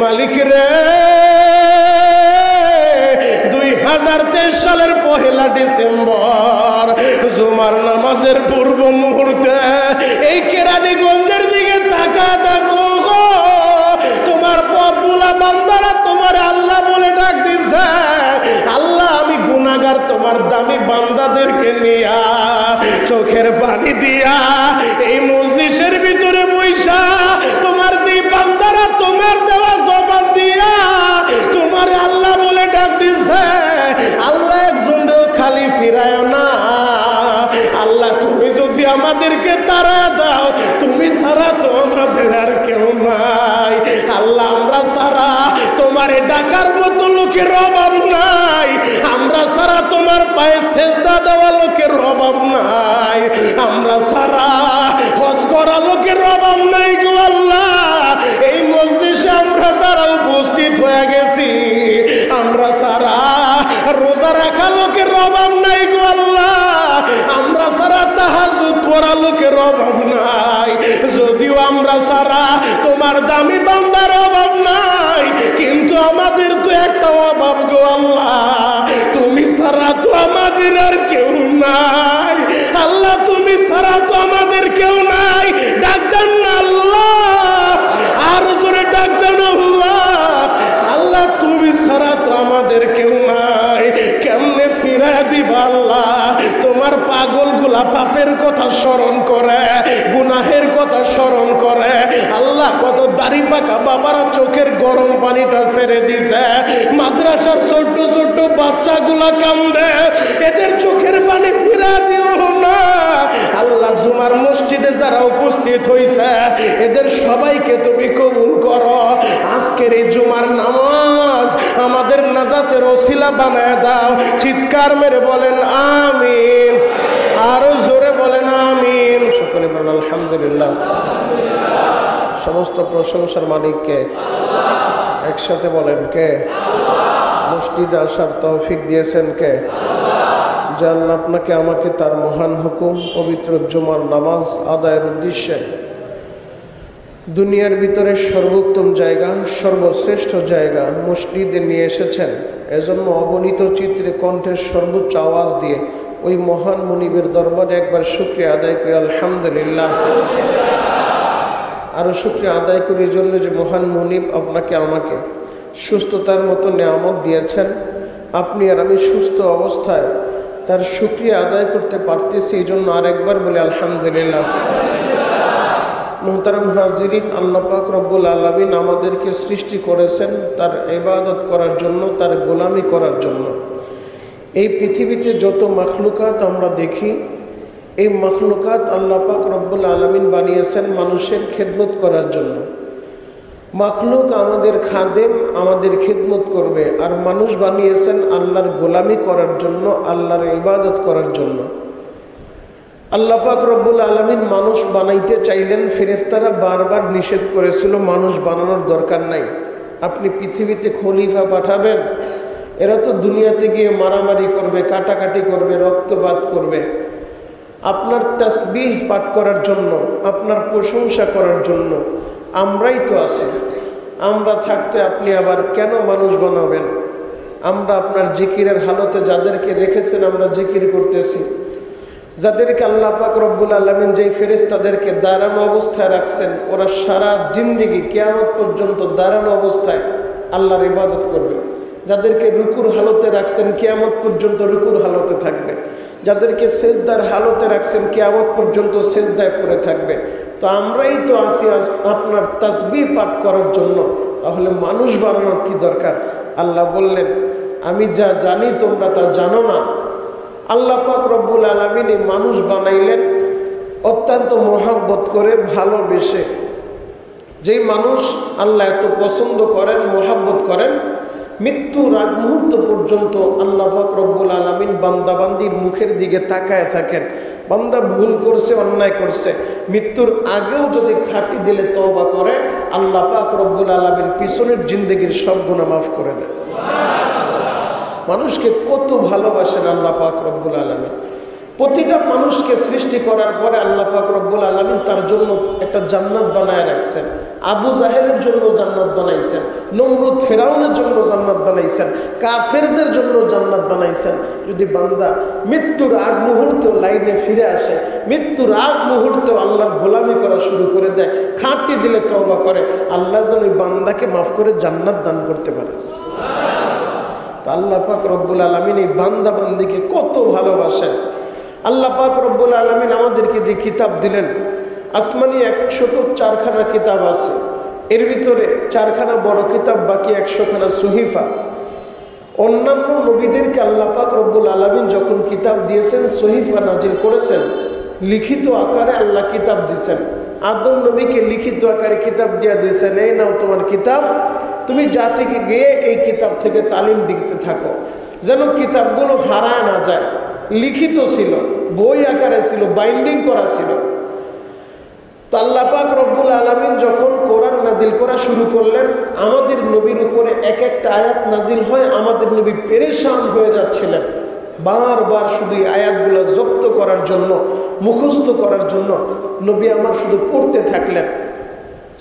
মালিক রে 2023 সালের 1 ডিসেম্বর জুমার নামাজের পূর্ব মুহূর্তে এই কেরানীগঞ্জের দিকে তাকা দেখো, তোমার পথগুলা বান্দারা তোমার আল্লাহ বলে ডাক দিছে। আল্লাহ আমি গুনাহগার তোমার দামি বান্দাদেরকে নিয়া চোখের পানি দিয়া এই মজলিসের ভিতরে বইসা তোমার যে বান্দারা তোমার দেওয়া জবান দিয়া তোমার আল্লাহ বলে ডাক দিছে। আল্লাহ একজনও খালি ফিরায় না। আল্লাহ তুমি যদি আমাদেরকে তারা দাও, তুমি ছাড়া তো আমাদের আর কেউ নাই। আল্লাহ আমরা ছাড়া তোমার ডাকার মতো লোকের অভাব নাই, আমরা ছাড়া তোমার পায়ে সেজদা দেওয়া লোকের অভাব নাই, আমরা ছাড়া হজ করা লোকের অভাব নাই গো আল্লাহ। এই মজলিসে আমরা যারা উপস্থিত হয়ে গেছি, আমরা ছাড়া রোজা রাখা লোকের অভাব নাই গো আল্লাহ, আমরা ছাড়া তাহাজ্জুদ পড়া লোকের অভাব নাই। যদিও আমরা ছাড়া তোমার দামি বান্দার অভাব নাই, কিন্তু আমাদের তো একটা অভাব গো আল্লাহ, তুমি ছাড়া তো আমাদের আর কেউ নাই। আল্লাহ তুমি ছাড়া তো আমাদের কেউ নাই। ডাক দেন না আল্লাহ, আর জোরে ডাক দেন আল্লাহ। আল্লাহ তুমি ছাড়া তো আমাদের কেউ নাই। কেমনে ফিরা দিবা আল্লাহ? তোমার পাগলগুলা পাপের কথা স্মরণ করে, গুনাহের কথা স্মরণ করে। আল্লাহ কত দাড়ি পাকা বাবারা চোখের গরম পানিটা ছেড়ে দিছে, মাদ্রাসার ছোট্ট ছোট্ট বাচ্চাগুলা কান্দে, এদের চোখের পানি ফিরা দিও না আল্লাহ। জুমার মসজিদে যারা উপস্থিত হইছে এদের সবাইকে তুমি কবুল করো। আজকের এই জুমার নামাজ আমাদের নাজাতের ওসিলা বানায় দাও। চিৎকার মেরে বলেন আমিন, আরো জোরে বলেন আমিন। সকলে বলেন আলহামদুলিল্লাহ। সমস্ত প্রশংসার মালিককে, একসাথে বলেন কে? মসজিদে আসার তৌফিক দিয়েছেন কে? যে আল্লাহ আপনাকে আমাকে তার মহান হুকুম পবিত্র জুমার নামাজ আদায়ের উদ্দেশ্যে দুনিয়ার ভিতরে সর্বোত্তম জায়গা, সর্বশ্রেষ্ঠ জায়গা মসজিদে নিয়ে এসেছেন। এজন্য অগণিত চিত্রে কণ্ঠের সর্বোচ্চ আওয়াজ দিয়ে ওই মহান মুনিবের দরবারে একবার শুকরিয়া আদায় করি আলহামদুলিল্লাহ। আরও শুকরিয়া আদায় করি এই জন্য যে মহান মুনিব আপনাকে আমাকে সুস্থতার মতো নেয়ামত দিয়েছেন। আপনি আর আমি সুস্থ অবস্থায় তার শুকরিয়া আদায় করতে পারতেছি, এই জন্য আরেকবার বলি আলহামদুলিল্লাহ। মুহতারাম হাজিরিন, আল্লাহ পাক রব্বুল আলামিন আমাদেরকে সৃষ্টি করেছেন তার ইবাদত করার জন্য, তার গোলামি করার জন্য। এই পৃথিবীতে যত মাখলুকাত আমরা দেখি, এই মাখলুকাত আল্লাহ পাক রব্বুল আলামিন বানিয়েছেন মানুষের খেদমত করার জন্য। মাখলুক আমাদের খাদেম, আমাদের খিদমত করবে, আর মানুষ বানিয়েছেন আল্লাহর গোলামি করার জন্য, আল্লাহর ইবাদত করার জন্য। আল্লাহ পাক রব্বুল আলামিন মানুষ বানাইতে চাইলেন, ফেরেশতারা বারবার নিষেধ করেছিল মানুষ বানানোর দরকার নাই। আপনি পৃথিবীতে খলিফা পাঠাবেন, এরা তো দুনিয়াতে গিয়ে মারামারি করবে, কাটাকাটি করবে, রক্তপাত করবে। আপনার তাসবিহ পাঠ করার জন্য, আপনার প্রশংসা করার জন্য আমরাই তো আছি। আমরা থাকতে আপনি আবার কেন মানুষ বানাবেন? আমরা আপনার জিকিরের হালতে যাদেরকে রেখেছেন আমরা জিকির করতেছি, যাদেরকে আল্লাহ পাক রব্বুল আলামিন যেই ফেরেশতাদেরকে দাঁড়ানো অবস্থায় রাখছেন, ওরা সারা জিন্দেগি কিয়ামত পর্যন্ত দাঁড়ানো অবস্থায় আল্লাহর ইবাদত করবে। যাদেরকে রুকুর হালতে রাখছেন কিয়ামত পর্যন্ত রুকুর হালতে থাকবে। যাদেরকে সেজদার হালতে রাখছেন কিয়ামত পর্যন্ত সেজদায় পড়ে থাকবে। তো আমরাই তো আসি আপনার তাসবিহ পাঠ করার জন্য, তাহলে মানুষ বানানোর কি দরকার? আল্লাহ বললেন আমি যা জানি তোমরা তা জানো না। আল্লাহ পাক রব্বুল আলামিন এই মানুষ বানাইলেন অত্যন্ত মহব্বত করে, ভালোবেসে। যেই মানুষ আল্লাহ এত পছন্দ করেন, মহব্বত করেন, মৃত্যুর আগ মুহূর্ত পর্যন্ত আল্লাহ পাক রব্বুল আলামিন বান্দাবান্দির মুখের দিকে তাকায় থাকেন। বান্দা ভুল করছে, অন্যায় করছে, মৃত্যুর আগেও যদি খাঁটি দিলে তওবা করে, আল্লাহ পাক রব্বুল আলামিন পিছনের জিন্দেগির সব গুনাহ মাফ করে দেন। মানুষকে কত ভালোবাসেন আল্লাহ পাক রব্বুল আলামিন। প্রতিটা মানুষকে সৃষ্টি করার পরে আল্লাহ পাক রব্বুল আলামিন তার জন্য একটা জান্নাত বানায় রাখছেন। আবু জাহেলের জন্য জান্নাত বানাইছেন, নমরুদ ফেরাউনের জন্য জান্নাত বানাইছেন, কাফেরদের জন্য জান্নাত বানাইছেন। যদি বান্দা মৃত্যুর আগ মুহূর্তেও লাইনে ফিরে আসে, মৃত্যুর আগ মুহূর্তেও আল্লাহর গোলামি করা শুরু করে দেয়, খাঁটি দিলে তওবা করে, আল্লাহ যেন ওই বান্দাকে মাফ করে জান্নাত দান করতে পারে। আল্লাহ পাক রব্বুল আলামিন এই বান্দা বান্দিকে কত ভালোবাসেন। আল্লাহ পাক রব্বুল আলামিন আমাদেরকে যে কিতাব দিলেন, আসমানি 104খানা কিতাব আছে, এর ভিতরে 4খানা বড় কিতাব, বাকি 100খানা সহিফা। অন্যান্য নবীদেরকে আল্লাহ পাক রব্বুল আলামিন যখন কিতাব দিয়েছেন, সহিফা নাজিল করেছেন, লিখিত আকারে আল্লাহ কিতাব দিয়েছেন। আদম নবীকে লিখিত আকারে কিতাব দিয়ে দিয়েছেন, এই নাও তোমার কিতাব, তুমি জাতিকে গিয়ে এই কিতাব থেকে তালিম দিতে থাকো, যেন কিতাবগুলো হারায় না যায়। লিখিত ছিল, বই আকারে ছিল, বাইন্ডিং করা ছিল। তো আল্লাহ পাক রব্বুল আলামিন যখন কোরআন নাজিল করা শুরু করলেন, আমাদের নবীর উপরে এক একটা আয়াত নাজিল হয়, আমাদের নবী পেরেশান হয়ে যাচ্ছিলেন। বারবার শুধু এই আয়াতগুলো জব্দ করার জন্য, মুখস্থ করার জন্য নবী আমার শুধু পড়তে থাকলেন।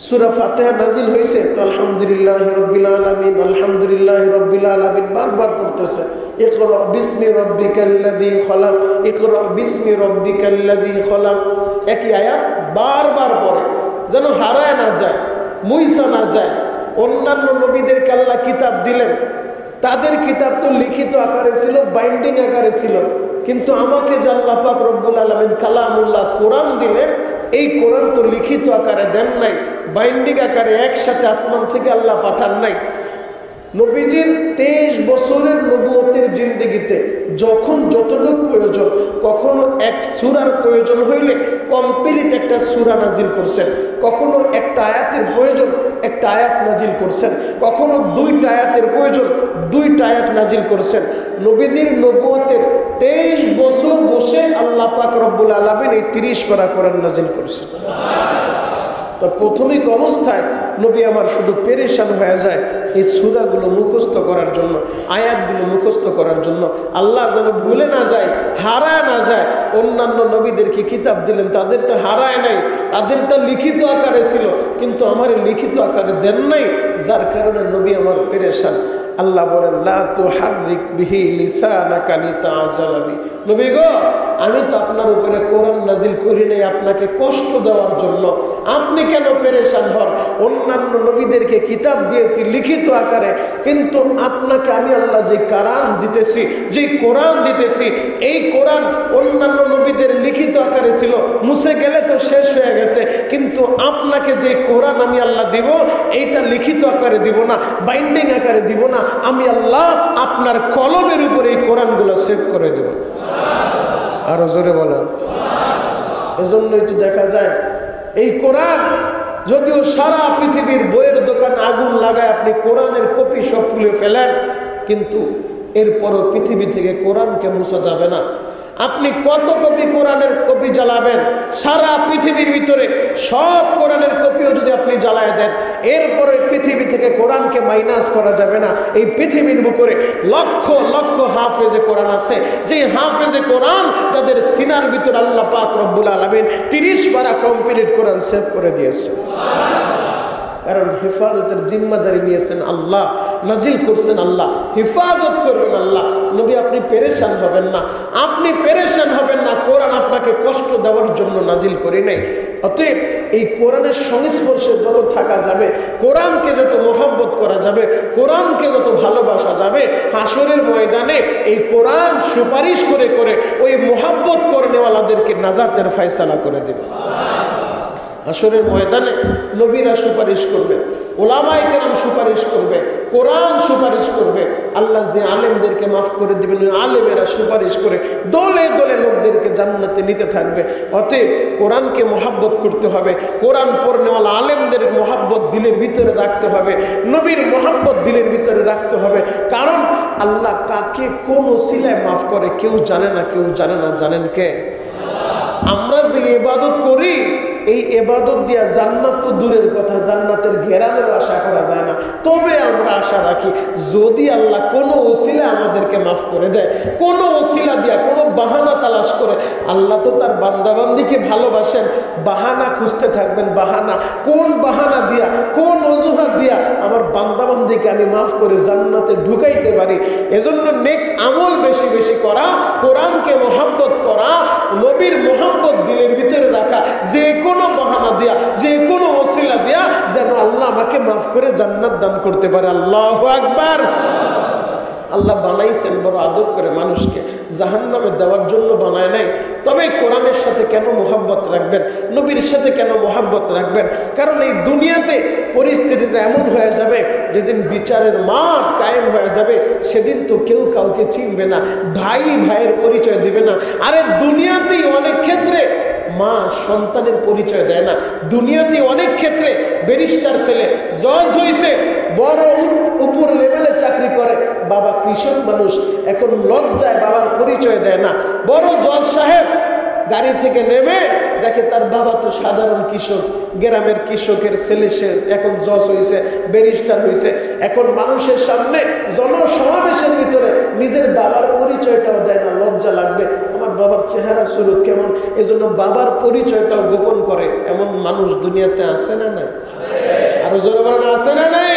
সূরা ফাতিহা নাজিল হয়েছে, তো আলহামদুলিল্লাহি রাব্বিল আলামিন, আলহামদুলিল্লাহি রাব্বিল আলামিন বারবার পড়তেছে। ইকরা বিসমি রাব্বিকাল্লাযী খলাক, ইকরা বিসমি রাব্বিকাল্লাযী খলাক, একই আয়াত বারবার পড়ে, যেন হারায় না যায়, মুইসা না যায়। অন্যান্য নবীদেরকে আল্লাহ কিতাব দিলেন, তাদের কিতাব তো লিখিত আকারে ছিল, বাইন্ডিং আকারে ছিল, কিন্তু আমাকে যে আল্লাহ পাক রব্বুল আলামিন কালামুল্লাহ কোরআন দিলেন, এই কোরআন তো লিখিত আকারে দেন নাই, বাইন্ডিং আকারে একসাথে আসমান থেকে আল্লাহ পাঠান নাই। নবীজির 23 বছরের নবুয়তের জিন্দেগিতে যখন যতটুকু প্রয়োজন, কখনো এক সূরার প্রয়োজন হইলে কমপ্লিট একটা সূরা নাজিল করছেন, কখনো একটা আয়াতের প্রয়োজন একটা আয়াত নাজিল করছেন, কখনো 2টা আয়াতের প্রয়োজন 2টা আয়াত নাজিল করছেন। নবীজির নবুয়তের 23 বছর বসে আল্লাহ পাক রব্বুল আলামিন এই 30 পারা কোরআন নাজিল করছেন। তো প্রাথমিক অবস্থায় নবী আমার শুধু পেরেশান হয়ে যায় এই সূরাগুলো মুখস্থ করার জন্য, আয়াতগুলো মুখস্থ করার জন্য, আল্লাহ যেন ভুলে না যায়, হারায় না যায়। অন্যান্য নবীদেরকে কিতাব দিলেন, তাদেরটা হারায় নাই, তাদেরটা লিখিত আকারে ছিল, কিন্তু আমার লিখিত আকারে দেন নাই, যার কারণে নবী আমার পেরেশান। আল্লাহ বলেন, লা তুহাররিক বিহি লিসানাকা লিতাআজালা বি। নবী গো, আমি তো আপনার উপরে কোরআন নাজিল করি নাই আপনাকে কষ্ট দেওয়ার জন্য, আপনি কেন পেরেশান হন? অন্যান্য নবীদেরকে কিতাব দিয়েছি লিখিত আকারে, কিন্তু আপনাকে আমি আল্লাহ যে কোরআন দিতেছি, যে কোরআন দিতেছি, এই কোরআন অন্যান্য নবীদের লিখিত আকারে ছিল, মুছে গেলে তো শেষ হয়ে গেছে, কিন্তু আপনাকে যে কোরআন আমি আল্লাহ দিব, এইটা লিখিত আকারে দিব না, বাইন্ডিং আকারে দিব না, আমি আল্লাহ আপনার কলমের উপরে এই কোরআনগুলো সেভ করে দেব। আরো জোরে বলেন। এজন্যই তো দেখা যায় এই কোরআন, যদিও সারা পৃথিবীর বইয়ের দোকানে আগুন লাগায় আপনি কোরআনের কপি সব তুলে ফেলেন, কিন্তু এরপরও পৃথিবী থেকে কোরআনকে মুছা যাবে না। আপনি কত কপি কোরআনের কপি জ্বালাবেন, সারা পৃথিবীর ভিতরে সব কোরআনের কপিও যদি আপনি জ্বালায় দেন, এরপরে পৃথিবী থেকে কোরআনকে মাইনাস করা যাবে না। এই পৃথিবীর উপরে লক্ষ লক্ষ হাফেজে কোরআন আছে, যে হাফেজে কোরআন যাদের সিনার ভিতরে আল্লাহ পাক রব্বুল আলামিন 30 পারা কমপ্লিট কোরআন সেভ করে দিয়েছে। কারণ হেফাজতের জিম্মাদারি নিয়েছেন আল্লাহ, নাজিল করছেন আল্লাহ, হেফাজত করবেন আল্লাহ। নবী আপনি পেরেশান হবেন না, আপনি পেরেশান হবেন না, কোরআন আপনাকে কষ্ট দেওয়ার জন্য নাজিল করি নাই। অতএব এই কোরআনের সংস্পর্শে যত থাকা যাবে, কোরআনকে যত মহব্বত করা যাবে, কোরআনকে যত ভালোবাসা যাবে, হাসরের ময়দানে এই কোরআন সুপারিশ করে করে ওই মহব্বত করনেওয়ালাদেরকে নাজাতের ফয়সালা করে দেবে। হাসরের ময়দানে নবীরা সুপারিশ করবে, ওলামায়ে কেরাম সুপারিশ করবে, কোরআন সুপারিশ করবে, আল্লাহ যে আলেমদেরকে মাফ করে দিবেন ওই আলেমেরা সুপারিশ করে দলে দলে লোকদেরকে জান্নাতে নিতে থাকবে। অতএব কোরআনকে মহব্বত করতে হবে, কোরআন পড়নেওয়ালা আলেমদের মহব্বত দিলের ভিতরে রাখতে হবে, নবীর মহব্বত দিলের ভিতরে রাখতে হবে। কারণ আল্লাহ কাকে কোন ওসিলায় মাফ করে কেউ জানে না, কেউ জানে না। জানেন কে? আমরা যে ইবাদত করি, এই ইবাদত দিয়া জান্নাত তো দূরের কথা, জান্নাতের ঘেরানোর আশা করা যায় না। তবে আমরা আশা রাখি যদি আল্লাহ কোনো ওসিলা আমাদেরকে মাফ করে দেয়, কোনো ওসিলা দিয়া কোনো বাহানা তালাশ করে। আল্লাহ তো তার বান্দাবান্দিকে ভালোবাসেন, বাহানা খুঁজতে থাকবেন। বাহানা, কোন বাহানা দিয়া, কোন অজুহাত দিয়া আমার বান্দাবান্দিকে আমি মাফ করে জান্নাতে ঢুকাইতে পারি। এজন্য নেক আমল বেশি বেশি করা, কোরআনকে মোহাব্বত করা, নবীর মোহাব্বত দিলের ভিতরে রাখা, যে কোনো বাহানা দিয়া, যে কোনো ওসিলা দিয়া যেন আল্লাহ আমাকে মাফ করে জান্নাত দান করতে পারে। আল্লাহু আকবার। আল্লাহ বানাইছেন বড় আদর করে মানুষকে, জাহান্নামে দেওয়ার জন্য বানায় নাই। তবে কোরআনের সাথে কেন মোহাব্বত রাখবেন, নবীর সাথে কেন মোহাব্বত রাখবেন? কারণ এই দুনিয়াতে পরিস্থিতিটা এমন হয়ে যাবে, যেদিন বিচারের মাঠ কায়েম হয়ে যাবে সেদিন তো কেউ কাউকে চিনবে না, ভাই ভাইয়ের পরিচয় দিবে না। আরে দুনিয়াতেই অনেক ক্ষেত্রে মা সন্তানের পরিচয় দেয় না। দুনিয়াতে অনেক ক্ষেত্রে ব্যারিস্টার ছেলে জজ হয়েছে, বড় উপর লেভেলে চাকরি করে, বাবা কৃষক মানুষ, এখন লজ্জায় বাবার পরিচয় দেয় না। বড় জজ সাহেব গাড়ি থেকে নেমে দেখে তার বাবা তো সাধারণ কৃষক, গ্রামের কৃষকের ছেলে, সে এখন জজ হয়েছে, ব্যারিস্টার হয়েছে। এখন মানুষের সামনে জনসমাবেশের ভিতরে নিজের বাবার পরিচয়টাও দেয় না, লজ্জা লাগবে, আমার বাবার চেহারা সুরত কেমন, এজন্য বাবার পরিচয়টাও গোপন করে। এমন মানুষ দুনিয়াতে আছে না নাই? আরো জোরে বলেন, আছে না নাই?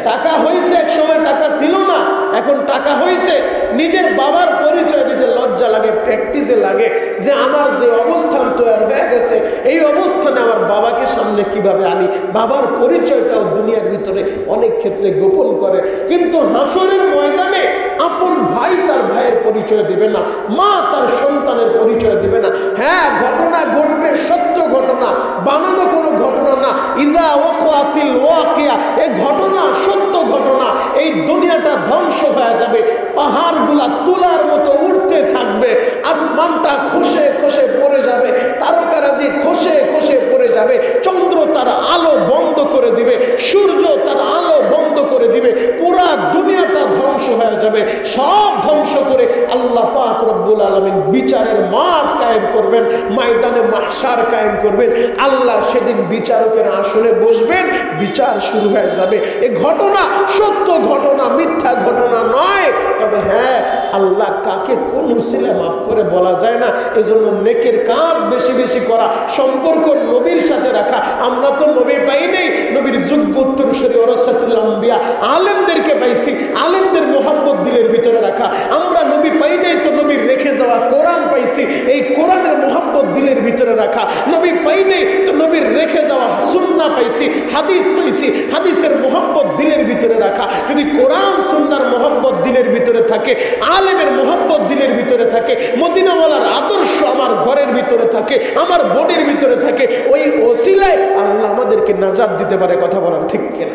টাকা হয়েছে, এক সময় টাকা ছিল না, এখন টাকা হয়েছে, নিজের বাবার পরিচয় দিতে লজ্জা লাগে, প্র্যাকটিসে লাগে যে আমার যে অবস্থান তৈরি হয়ে গেছে, এই অবস্থানে আমার বাবাকে সামনে কিভাবে আনি। বাবার পরিচয়টাও দুনিয়ার ভিতরে অনেক ক্ষেত্রে গোপন করে। কিন্তু হাসরের ময়দানে আপন ভাই তার ভাইয়ের পরিচয় দিবে না, মা তার সন্তানের পরিচয় দিবে না। হ্যাঁ, ঘটনা ঘটবে, সত্য ঘটনা, বানানো কোনো ঘটনা না। ইদা ওয়াকাতিল ওয়াকিয়া, এই ঘটনা সত্য ঘটনা। এই দুনিয়াটা ধ্বংস হয়ে যাবে, পাহাড়গুলা তুলার মতো উঠতে থাকবে, আসমানটা খসে খসে পড়ে যাবে, তারকারাজি খসে খসে পড়ে যাবে, চন্দ্র তার আলো বন্ধ করে দিবে, সূর্য তার আলো বন্ধ করে দিবে, পুরা দুনিয়াটা ধ্বংস হয়ে যাবে। সব ধ্বংস করে আল্লাহ পাক রব্বুল আলামিন বিচারের মাঠ কায়েম করবেন, ময়দানে মাহশার কায়েম করবেন। আল্লাহ সেদিন বিচারকের আসনে বসবেন, বিচার শুরু হয়ে যাবে। এই ঘটনা সত্য ঘটনা, মিথ্যা ঘটনা নয়। তবে হ্যাঁ, আল্লাহ কাকে কোন উসিলা মাফ করে বলা যায় না। এজন্য নেকের কাজ বেশি বেশি করা, সম্পর্ক নবীর সাথে রাখা। আমরা তো নবী পাই নেই, নবীর যোগ্য উত্তরসূরি ওরাসাতুল আম্বিয়া আলেমদেরকে পাইছি, আলেমদের মোহাব্বত দিলের ভিতরে রাখা। আমরা নবী পাই নাই তো নবীর রেখে যাওয়া কোরআন পাইছি, এই কোরআনের মোহাব্বত দিলের ভিতরে রাখা। নবী পাই নাই তো নবীর রেখে যাওয়া সুন্নাহ পাইছি, হাদিস পাইছি, হাদিসের মোহাব্বত দিলের ভিতরে রাখা। যদি কোরআন সুন্নাহর মোহাব্বত দিলের ভিতরে থাকে, আলেমের মোহাব্বত দিলের ভিতরে থাকে, মদিনাওয়ালার আদর্শ আমার ঘরের ভিতরে থাকে, আমার বডির ভিতরে থাকে, ওই ওসিলায় আল্লাহ আমাদেরকে নাজাত দিতে পারে। কথা বলেন ঠিক কিনা?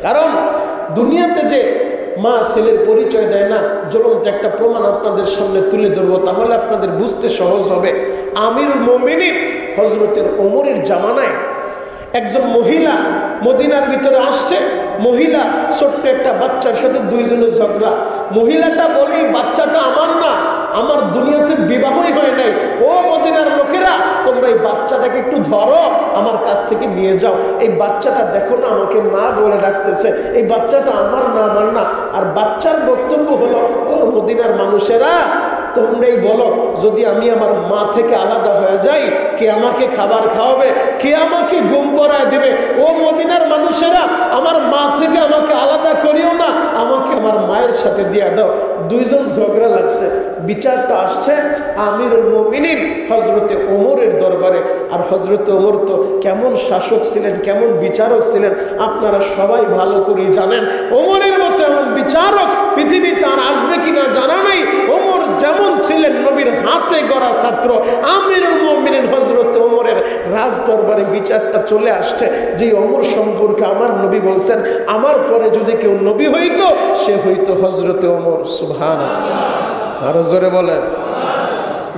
কারণ দুনিয়াতে যে মা ছেলের পরিচয় দেয় না, জ্বলন্ত একটা প্রমাণ আপনাদের সামনে তুলে ধরবো, তাহলে আপনাদের বুঝতে সহজ হবে। আমিরুল মুমিনিন হযরতের ওমরের জামানায় একজন মহিলা মদিনার ভিতরে আসছে। মহিলা ছোট্ট একটা বাচ্চার সাথে দুইজনের ঝগড়া। মহিলাটা বলে, এই বাচ্চাটা আমার না, আমার দুনিয়াতে বিবাহই হয় নাই। ও মদিনার লোকেরা, তোমরা এই বাচ্চাটাকে একটু ধরো, আমার কাছ থেকে নিয়ে যাও। এই বাচ্চাটা দেখো না, আমাকে মা বলে ডাকতেছে, এই বাচ্চাটা আমার না, আমার না। আর বাচ্চার বক্তব্য হলো, ও মদিনার মানুষেরা, তোমরাই বলো, যদি আমি আমার মা থেকে আলাদা হয়ে যাই, কে আমাকে খাবার খাওয়াবে, কে আমাকে ঘুম পড়ায় দিবে? ও মদিনার মানুষেরা, আমার মা থেকে আমাকে আলাদা করিও না, আমাকে আমার মায়ের সাথে দিয়ে দাও। দুইজন ঝগড়া লাগছে, বিচারটা আসছে আমিরুল মুমিনিন হযরতে ওমরের দরবারে। আর হযরতে ওমর তো কেমন শাসক ছিলেন, কেমন বিচারক ছিলেন, আপনারা সবাই ভালো করেই জানেন। ওমরের মতো এমন বিচারক পৃথিবীতে আর আসবে কিনা জানা নাই। ওমর যেমন ছিলেন নবীর হাতে গড়া ছাত্র, আমিরুল মুমিনিন হযরতে ওমরের রাজ দরবারে বিচারটা চলে আসছে যে ওমর সম্পর্কে আমার নবী বলছেন, আমার পরে যদি কেউ নবী হইতো, সে হইতো হযরতে ওমর। সুবহানাল্লাহ, আরো জোরে বলেন।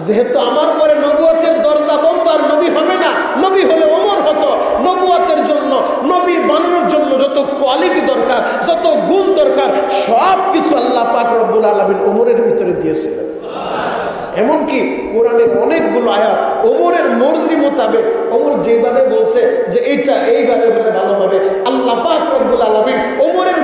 যেহেতু আমার পরে নবুয়তের দরজা বন্ধ, আর নবী হবে না, নবী হলে ওমর হতো। নবুয়তের জন্য, নবী বানানোর জন্য যত কোয়ালিটি দরকার, যত গুণ দরকার, সব কিছু আল্লাহ পাক রব্বুল আলামিন ওমরের ভিতরে দিয়েছিলেন। এমনকি কোরআনের অনেকগুলো আয়াত ওমরের মর্জি মোতাবেক, ওমর যেভাবে বলছে যে এইটা এইভাবে হলে ভালো হবে, আল্লাহ পাক রব্বুল আলামিন ওমরের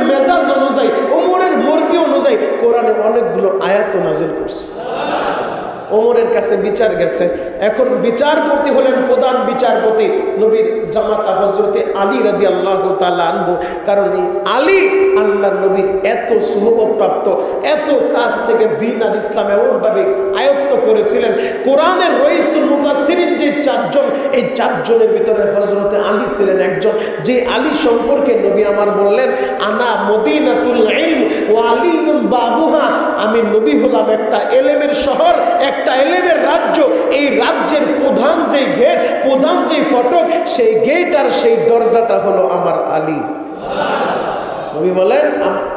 ওমরের কাছে বিচার গেছে। এখন বিচারপতি হলেন প্রধান বিচারপতি নবীর জামাতা হযরতে আলী রাদিয়াল্লাহু তাআলা আনহু। কারণ এই আলী আল্লাহর নবীর এত সুহবতপ্রাপ্ত, এত কাছ থেকে দ্বীন আর ইসলাম এমনভাবে আয়ত্ত করেছিলেন। কোরআনের রাইসুল মুফাসসিরিন যে চারজন, এই চারজনের ভিতরে হযরতে আলী ছিলেন একজন। যে আলী সম্পর্কে নবী আমার বললেন, আনা মদিনাতুল ইলম ওয়া আলীউন বাবুহা, আমি নবী হলাম একটা এলেমের শহর, একটা এলেমের রাজ্য। এই রাজ্যের প্রধান যে গেট, প্রধান যে ফটক, সেই গেট আর সেই দরজাটা হলো আমার আলী। নবী বলেন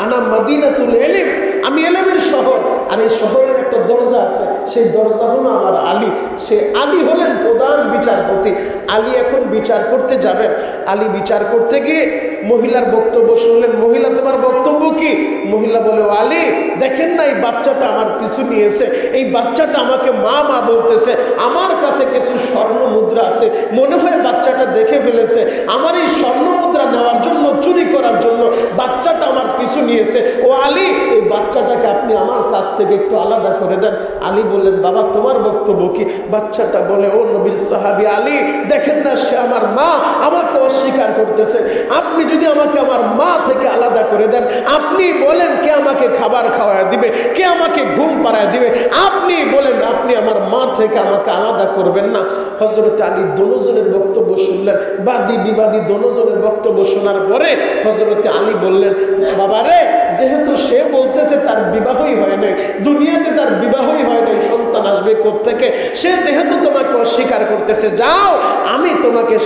আনা মদিনাতুল ইলম, আমি এলেমের শহর, আর এই শহরের একটা দরজা আছে, সেই দরজা হলো আমার আলী। সে আলী হলেন প্রধান বিচারপতি। আলী এখন বিচার করতে যাবেন। আলী বিচার করতে গিয়ে মহিলার বক্তব্য শুনলেন। মহিলা, তোমার বক্তব্য কি? মহিলা বলে, আলী দেখেন না, এই বাচ্চাটা আমার পিছু নিয়েছে, এই বাচ্চাটা আমাকে মা মা বলতেছে, আমার কাছে কিছু স্বর্ণ মুদ্রা আছে, মনে হয় বাচ্চাটা দেখে ফেলেছে, আমার এই স্বর্ণ মুদ্রা নেওয়ার জন্য, চুরি করার জন্য বাচ্চাটা আমার পিছু নিয়েছে। ও আলী, এই বাচ্চাটাকে আপনি আমার কাছ থেকে একটু আলাদা করে দেন। আলী বললেন, বাবা তোমার বক্তব্য কি? বাচ্চাটা বলে, ও নবীর সাহাবী আলী, দেখেন না, সে আমার মা, আমাকে অস্বীকার করতেছে। আপনি যদি আমাকে আমার মা থেকে আলাদা করে দেন, আপনি বলেন কে আমাকে খাবার খাওয়ায় দিবে, কে আমাকে ঘুম পাড়ায় দিবে, আপনি বলেন, আপনি আমার মা থেকে আমাকে আলাদা করবেন না। হযরত আলী দোনোজনের বক্তব্য শুনলেন, বাদী বিবাদী দোনোজনের বক্তব্য শোনার পরে হযরত আলী বললেন, বাবা রে, যেহেতু সে বলতেছে তার বিবাহই হয় নাই, দুনিয়াতে তার বিবাহই হয় নাই, সন্তান আসবে কোত্থেকে? সে যেহেতু তোমাকে অস্বীকার করতেছে, যাও, আমি তোমাকে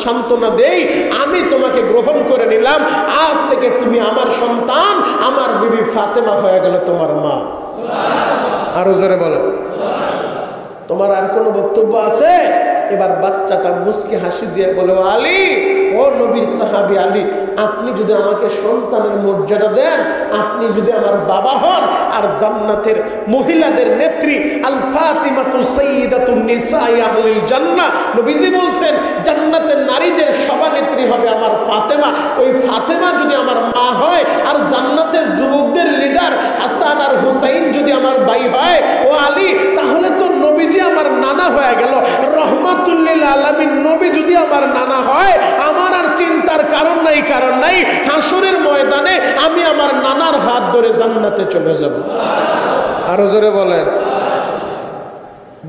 সান্ত্বনা দেই, আমি তোমাকে গ্রহণ করে নিলাম, আজ থেকে তুমি আমার সন্তান, আমার বিবি ফাতেমা হয়ে গেল তোমার মা। আরো জোরে বলো। তোমার আর কোনো বক্তব্য আছে? এবার বাচ্চাটা মুস্কি হাসি দিয়ে বলে, আলী, ও নবীর সাহাবী আলী, আপনি যদি আমাকে সন্তানের মর্যাদা দেন, আপনি যদি আমার বাবা হন, আর জান্নাতের মহিলাদের নেত্রী আল ফাতিমাতু সাইয়্যিদাতুন নিসাই আহলিল জান্নাহ, নবীজি বলছেন জান্নাতের নারীদের সভানেত্রী হবে আমার ফাতেমা। ওই ফাতেমা যদি আমার মা হয়, আর জান্নাতের যুবকদের লিডার হাসান আর হুসাইন যদি আমার ভাই হয়, ও আলী, তাহলে তো নবীজি আমার নানা হয়ে গেল। রহমাতুল লিল আলামিন নবী যদি আমার নানা হয়, আমার আর চিন্তার কারণ নাই। হাসরের ময়দানে আমি আমার নানার হাত ধরে জান্নাতে চলে যাব। আরো জোরে বলেন।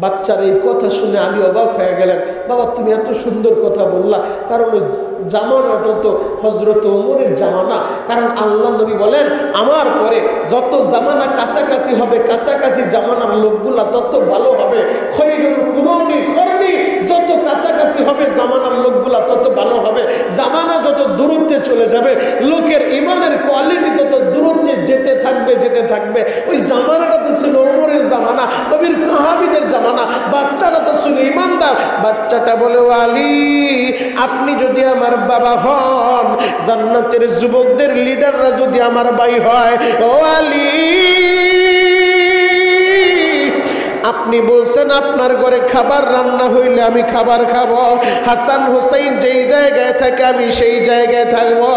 বাচ্চার এই কথা শুনে আলী অবাক হয়ে গেলেন। বাবা, তুমি এত সুন্দর কথা বললা, কারণ জামানাটা তো হযরত ওমরের জামানা। কারণ আল্লাহ নবী বলেন, আমার পরে যত জামানা কাছাকাছি হবে, কাছাকাছি জামানার লোকগুলা তত ভালো হবে। খৈরুল কুরুনি করনি, যত কাছাকাছি হবে জামানার লোকগুলা তত ভালো হবে। জামানা যত দূরত্বে চলে যাবে, লোকের ইমানের কোয়ালিটি তত দূরত্বে যেতে থাকবে। ওই জামানাটা তো ছিল ওমরের জামানা, নবীর সাহাবীদের জামানা। বাচ্চাটা তো ছিল ইমানদার। বাচ্চাটা বলে, আলী, আপনি যদি আমার বাবা হন, জান্নাতের যুবকদের লিডাররা যদি আমার ভাই হয়, ও আলী, আপনি বলছেন আপনার ঘরে খাবার রান্না হইলে আমি খাবার খাবো, হাসান হুসাইন যেই জায়গায় থাকে আমি সেই জায়গায় থাকবো,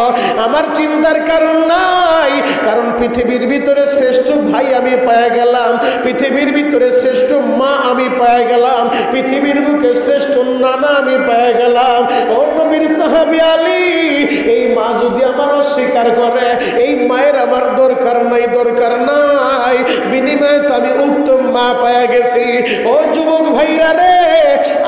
আমার চিন্তার কারণ নাই। কারণ পৃথিবীর ভিতরে শ্রেষ্ঠ ভাই আমি পেয়ে গেলাম, পৃথিবীর ভিতরে শ্রেষ্ঠ মা আমি পেয়ে গেলাম, পৃথিবীর বুকে শ্রেষ্ঠ নানা আমি পেয়ে গেলাম। ও নবীর সাহাবী আলী, এই মা যদি আমার অস্বীকার করে, এই মায়ের আমার দরকার নাই, বিনিময়ে তো আমি উত্তম মা পেয়ে গেছি। ও যুবক ভাইরা রে,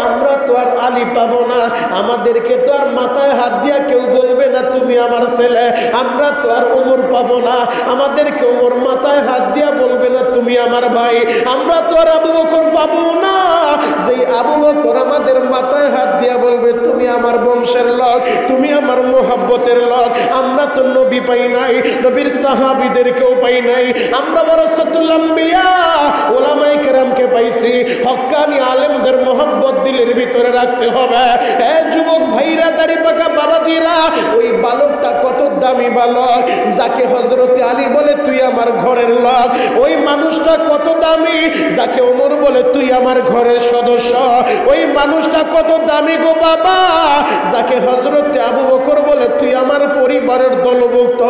আমরা তো আর আলী পাবো না, আমাদেরকে তো আর মাথায় হাত দিয়া কেউ বলবে না তুমি আমার ছেলে। আমরা তো আর ওমর পাবো না, আমাদেরকে ওমর মাথায় হাত দিয়া বলবে না তুমি আমার ভাই। আমরা তো আর আবু বকর পাবো না, যেই আবু বকর আমাদের মাথায় হাত দিয়া বলবে তুমি আমার বংশের লোক, তুমি আমার মোহাব্বতের লোক। আমরা তো নবী পাই নাই, নবীর সাহাবীদেরকেও পাই নাই। আমরা ওয়ারাসাতুল আম্বিয়া, ওলামায়ে কেরামকে পাইছি, হক্কানি আলেমদের মোহাব্বত দিলের ভিতরে রাখছি। রাখতে হবে। যুবক ভাইরা, দাড়ি পাকা বাবাজিরা, ওই বালকটা কত দামি বালক, যাকে হযরতে আলী বলে তুই আমার ঘরের লোক। ওই মানুষটা কত দামি, যাকে ওমর বলে তুই আমার ঘরের সদস্য। ওই মানুষটা কত দামি গো বাবা, যাকে হযরতে আবু বকর বলে তুই আমার পরিবারের দলভুক্ত।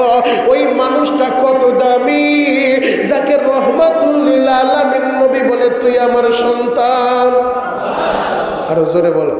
ওই মানুষটা কত দামি, যাকে রহমাতুল লিল আলামিন নবী বলে তুই আমার সন্তান। আরো জোরে বলো।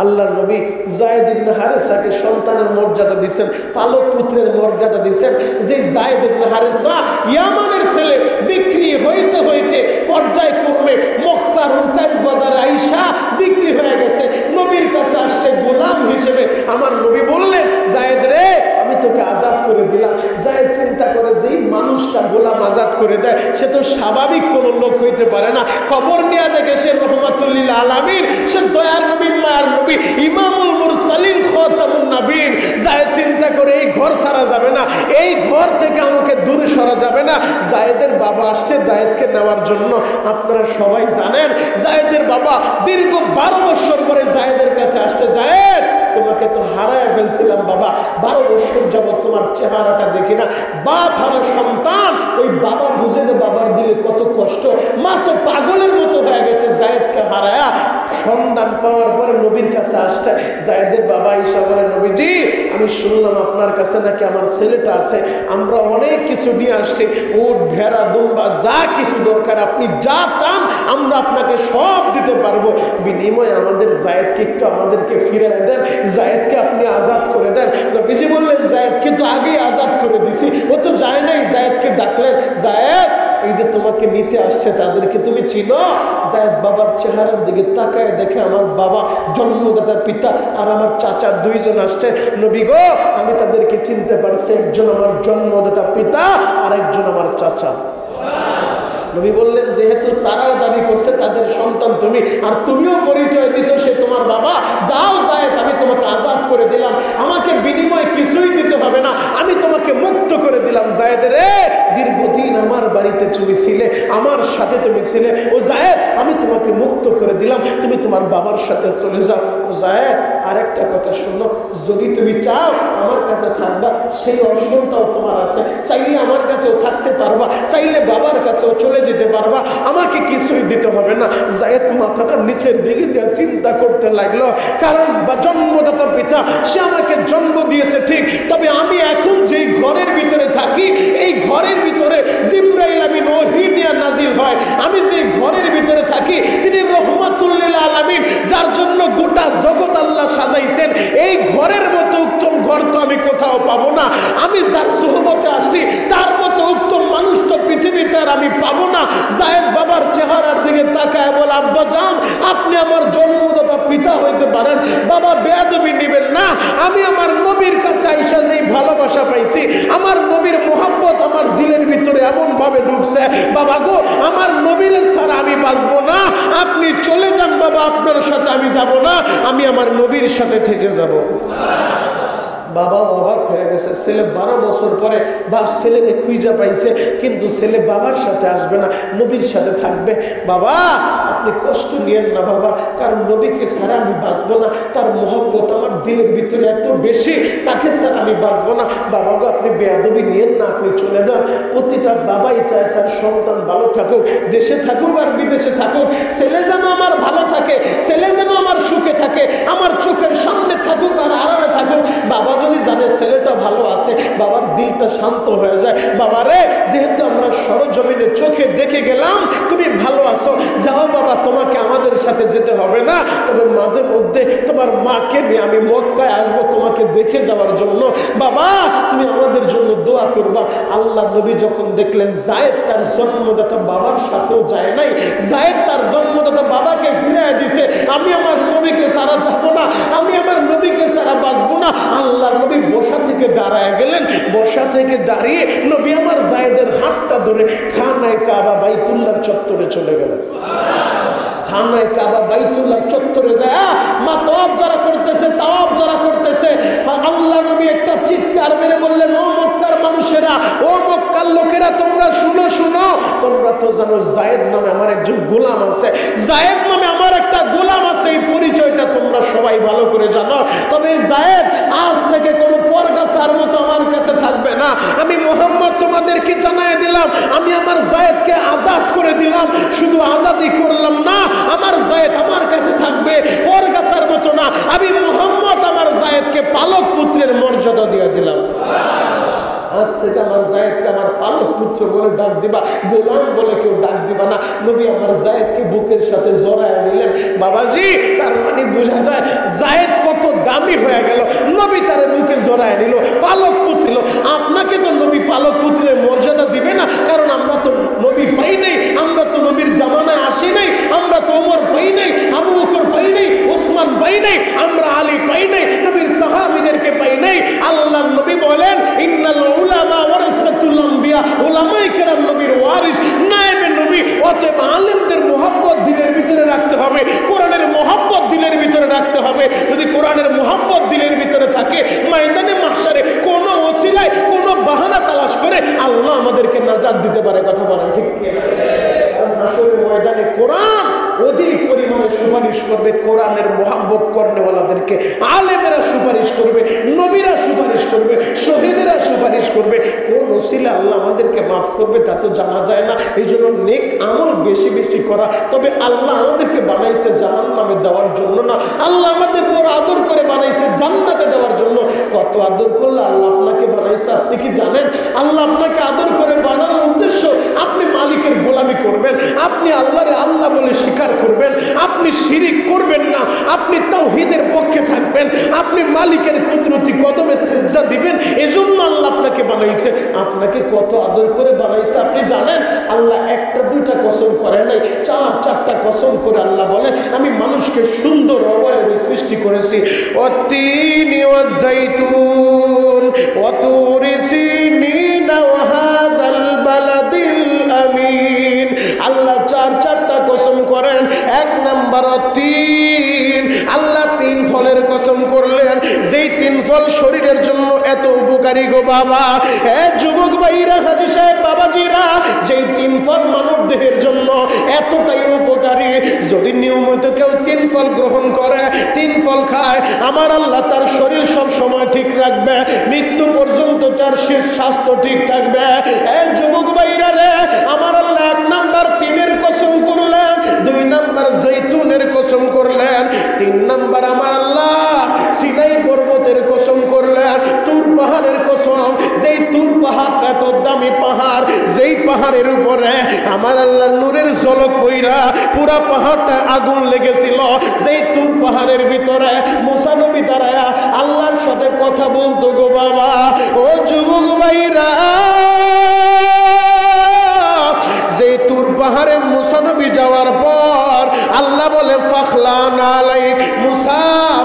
আল্লাহর নবী যায়েদ ইবনে হারেসাকে সন্তানের মর্যাদা দিয়েছেন, পালক পুত্রের মর্যাদা দিয়েছেন। যে যায়েদ ইবনে হারেসা ইয়ামানের ছেলে, বিক্রি হইতে হইতে পর্যায়ক্রমে মক্কার রুকাইজ বাজারে আইসা বিক্রি হয়ে গেছে, নবীর কাছে আসছে গোলাম হিসেবে। আমার নবী বললেন, যায়েদ রে, আমি তোকে আজাদ করে দিলাম। যায়েদ চিন্তা করে, যেই মানুষটা গোলাম আজাদ করে দেয় সে তো স্বাভাবিক কোন লোক হইতে পারে না। খবর নিয়ে দেখে সে রহমাতুল লিল আলামিন, সে দয়ার নবী, মায়ার নবী, ইমামুল মুরসালিন, খাতামুন নবীন। যায়েদ চিন্তা করে, এই ঘর ছাড়া যাবে না, এই ঘর থেকে আমাকে দূরে সরা যাবে না। যায়েদের বাবা আসছে যায়েদকে নেওয়ার জন্য। আপনারা সবাই জানেন, যায়েদের বাবা দীর্ঘ 12 বছর পরে যায়েদের কাছে আসছে। যায়েদ, তোমাকে তো হারায় ফেলছিলাম বাবা, 12 বছর যাবত তোমার চেহারাটা দেখি না। বাপ হারা সন্তান, ওই বাবা বুঝে যে বাবার দিলে কত কষ্ট, মা তো পাগলের মতো হয়ে গেছে যায়েদকে হারায়া। সন্ধান পাওয়ার পরে নবীর কাছে আসছে। যায়েদের বাবা ঈসা বলে, নবীজি, আমি শুনলাম আপনার কাছে নাকি আমার ছেলেটা আছে, আমরা অনেক কিছু নিয়ে আসছি, উট, ভেড়া, দুম্বা, যা কিছু দরকার আপনি যা চান আমরা আপনাকে সব দিতে পারবো। বিনিময়ে আমাদের যায়েদকে একটু আমাদেরকে ফিরে দেন, যায়েদকে আপনি আজাদ করে দেন। নবীজি বললেন, যায়েদকে তো আগেই আজাদ করে দিছি, ও তো যায় নাই। যায়েদকে ডাকলেন, যায়েদ, এই যে তোমাকে নিতে আসছে তাদেরকে তুমি চিনো? যায়েদ বাবার চেহারার দিকে তাকায় দেখে আমার বাবা, জন্মদাতা পিতা আর আমার চাচা 2 জন আসছে। নবী গো, আমি তাদেরকে চিনতে পারছি, একজন আমার জন্মদাতা পিতা আর একজন আমার চাচা। নবী বললেন, যেহেতু তারাও দাবি করছে তাদের সন্তান তুমি, আর তুমিও পরিচয় দিছো সে তোমার বাবা, যাও যায়েদ, আমি তোমাকে আজাদ করে দিলাম, আমাকে বিনিময়ে কিছুই দিতে হবে না, আমি তোমাকে মুক্ত করে দিলাম। যায়েদ রে, দীর্ঘদিন আমার বাড়িতে তুমি ছিলে, আমার সাথে তুমি ছিলে। ও যায়েদ, আমি তোমাকে মুক্ত করে দিলাম, তুমি তোমার বাবার সাথে চলে যাও। ও যায়েদ, আরেকটা কথা শোনো, যদি তুমি চাও আমার কাছে থাকবা, সেই অপশনটাও তোমার আছে। চাইলে আমার কাছেও থাকতে পারবা, চাইলে বাবার কাছেও চলে যেতে পারবা, আমাকে কিছুই দিতে হবে না। যায়েদ মাথাটা নিচের দিকে দিয়ে চিন্তা করতে লাগলো, কারণ জন্মদাতা পিতা, সে আমাকে জন্ম দিয়েছে ঠিক, তবে আমি এখন যেই ঘরের ভিতরে থাকি, এই ঘরের ভিতরে জিবরাইল আমিন ওহী নিয়ে নাজিল হয়। আমি যে ঘরের ভিতরে থাকি তিনি রহমাতুল লিল আলামিন, যার জন্য গোটা জগৎ আল্লাহ সাজাইছেন। এই ঘরের মতো উত্তম ঘর তো আমি কোথাও পাবো না। আমি যার সুহবতে আসছি তার মতো উত্তম মানুষ তো পৃথিবীতে আর আমি পাবো না। যায়েদ বাবার চেহারার দিকে তাকায় বলে, আব্বা জান, আপনি আমার জন্মদাতা পিতা হইতে পারেন, বাবা বেয়াদবি নেবেন না। আমি আমার নবীর কাছে আইসা যেই ভালোবাসা পাইছি, আমার নবীর মোহাব্বত আমার দিলের ভিতরে এমন ভাবে ঢুকছে, বাবা গো, আমার নবীর ছাড়া আমি বাঁচবো না। আপনি চলে যান বাবা, আপনার সাথে আমি যাব না, আমি আমার নবীর সাথে থেকে যাব। বাবা অবাক হয়ে গেছে, ছেলে 12 বছর পরে বাপ ছেলেকে খুঁজে পাইছে, কিন্তু ছেলে বাবার সাথে আসবে না, নবীর সাথে থাকবে। বাবা, আপনি কষ্ট নিয়েন না বাবা, কারণ নবীকে ছাড়া আমি বাঁচবো না, তার মহব্বত আমার দিলের ভিতরে এত বেশি, তাকে ছাড়া আমি বাঁচবো না। বাবা গো, আপনি বেয়াদবি নিয়েন না, আপনি চলে যান। প্রতিটা বাবাই চায় তার সন্তান ভালো থাকুক, দেশে থাকুক আর বিদেশে থাকুক, ছেলে যেন আমার ভালো থাকে, ছেলে যেন আমার সুখে থাকে, আমার চোখের সামনে থাকুক আর আড়ালে থাকুক। বাবা যদি জানে ছেলেটা ভালো আছে, বাবার দিলটা শান্ত হয়ে যায়। বাবা রে, যেহেতু আমরা সরজমিনে চোখে দেখে গেলাম তুমি ভালো আছো, যাও বাবা, তোমাকে আমাদের সাথে যেতে হবে না, তবে মাঝে মধ্যে তোমার মাকে নিয়ে আমি মক্কায় আসবো তোমাকে দেখে যাওয়ার জন্য। বাবা, তুমি আমাদের জন্য দোয়া করবা। আল্লাহ নবী যখন দেখলেন যায়েদ তার জন্মদাতা বাবার সাথেও যায় নাই, যায়েদ তার জন্মদাতা বাবাকে ফিরিয়ে দিছে, আমি আমার নবীকে ছাড়া যাবো না, আমি আমার নবীকে ছাড়া বাঁচবো না। আল্লাহ নবী বসা থেকে দাঁড়ায় গেলেন, বসা থেকে দাঁড়িয়ে নবী আমার যায়েদের হাতটা ধরে খানায়ে কাবা বাইতুল্লাহর চত্বরে চলে গেলেন। খানায়ে কাবা বাইতুল্লাহর চত্বরে যায় মা তাওয়াফ যারা করতেছে, তাওয়াফ যারা করতেছে, আল্লাহ নবী একটা চিৎকার মেরে বললেন, ও মক্কার মানুষেরা, ও মক্কার লোকেরা, তোমরা শুনো শুনো, তোমরা তো জানো যায়েদ নামে আমার একজন গোলাম আছে, যায়েদ নামে আমার একটা গোলাম আছে, সেই পরিচয়টা তোমরা সবাই ভালো করে জানো। তবে যায়েদ আজ থেকে কোনো পরগাছার মতো আমার কাছে থাকবে না। আমি মুহাম্মদ তোমাদেরকে জানাই দিলাম, আমি আমার যায়েদকে আজাদ করে দিলাম। শুধু আজাদই করলাম না, আমার যায়েদ আমার কাছে থাকবে, পরগাছার মতো না। আমি মুহাম্মদ আমার যায়েদকে পালক পুত্রের মর্যাদা দিয়ে দিলাম। আজ থেকে আমার যায়েদকে আমার পালক পুত্র বলে ডাক দিবা, গোলাম বলে কেউ ডাক দিবা না। নবী আমার যায়েদকে বুকের সাথে জড়ায় নিলেন। বাবাজি, তার মানে বোঝা যায় যায়েদ কত দামি হয়ে গেল। নবী তার বুকে জড়ায় নিল, পালক পুত্র। আপনাকে তো নবী পালক পুত্রের মর্যাদা দিবে না, কারণ আমরা তো নবী পাই নাই, আমরা তো নবীর জামানায় আসি নাই, আমরা তো ওমর পাই নাই, আবু বকর পাই নাই, ওসমান পাই নাই, আমরা আলী পাই নাই, নবীর সাহাবীদেরকে পাই নাই। আল্লাহর নবী বলেন, ইন্নাল উলামা ওয়ারাসাতুল আম্বিয়া, উলামায়ে কেরাম নবীর ওয়ারিস, নায়েবে নবী। অতএব আলেমদের মুহাব্বত দিলের ভিতরে রাখতে হবে, কোরআনের মুহাব্বত দিলের ভিতরে রাখতে হবে। যদি কোরআনের মুহাব্বত দিলের ভিতরে থাকে, ময়দানে মাহশারে কোনো ওসিলায় কোনো বাহানা তালাশ করে আল্লাহ আমাদেরকে নাজাত দিতে পারে। কথা বলেন ঠিক কি? কারণ হাসরের ময়দানে কোরআন অধিক পরিমাণে সুপারিশ করবে। কোরআনের মুহাব্বত করনেওয়ালাদেরকে আলেমেরা সুপারিশ করবে, নবীরা সুপারিশ করবে, শহীদেরা সুপারিশ করবে। কোন ওসিলা আল্লাহ আমাদেরকে মাফ করবে তা তো জানা যায় না। এই জন্য নেক আমল বেশি বেশি করা। তবে আল্লাহ আমাদেরকে বানাইছে জাহান্নামে দেওয়ার জন্য না, আল্লাহ আমাদের বড় আদর করে বানাইছে জান্নাতে দেওয়ার জন্য। কত আদর করলে আল্লাহ আপনাকে বানাইছে আপনি কি জানেন? আল্লাহ আপনাকে আদর করে বানানোর উদ্দেশ্য আপনি মালিকের গোলামি করবেন, আপনি আল্লাহরে আল্লাহ বলে স্বীকার করবেন, আপনি শিরিক করবেন না, আপনি তাওহীদের পক্ষে থাকবেন, আপনি মালিকের কুদরতি কদমে সিজদা দিবেন। এজন্য আল্লাহ আপনাকে বানাইছে। আপনাকে কত আদর করে বানাইছে আপনি জানেন? আল্লাহ একটা দুইটা কসম করে নাই, চারটা কসম করে আল্লাহ বলে, আমি মানুষকে সুন্দর অবয়বে সৃষ্টি করেছি। ওয়াত্তিনি ওয়াজ-যাইতুন ওয়া তুরি সিনিন ওয়া হাযাল বালাদিল আমিন। আল্লাহ চারটা কসম করেন। এক নাম্বার তিন, আল্লাহ তিন ফলের কসম করলেন, যেই তিন ফল শরীরের জন্য এত উপকারী গো বাবা। যুবক ভাইরা, হাজী সাহেব, বাবাজিরা, যেই তিন ফল মানব দেহের জন্য এতটাই উপকারী, যদি নিয়মিত কেউ তিন ফল গ্রহণ করে, তিন ফল খায়, আমার আল্লাহ তার শরীর সব সময় ঠিক রাখবে, মৃত্যু পর্যন্ত তার স্বাস্থ্য ঠিক থাকবে। যুবক ভাইরা রে, আমার আল্লাহ এক নাম্বার তিনের কসম করলেন, দুই নাম্বার জৈতুনের কসম করলেন, তিন নাম্বার আমার আল্লাহ সিনাই পর্বতের কসম করলেন, তুর পাহাড়ের কসম। যেই তুর পাহাড় এত দামি পাহাড়, যেই পাহাড়ের উপরে আমার আল্লাহ নূরের ঝলক কইরা পুরা পাহাড়টা আগুন লেগেছিল। যেই তুর পাহাড়ের ভিতরে মুসা নবী দাঁড়ায়া আল্লাহর সাথে কথা বলতো গো বাবা। ও যুবক ভাইরা, যে তুর পাহাড়ে মুসা নবী যাওয়ার পর আল্লাহ বলে, ফাখলান আলাইক, মুসা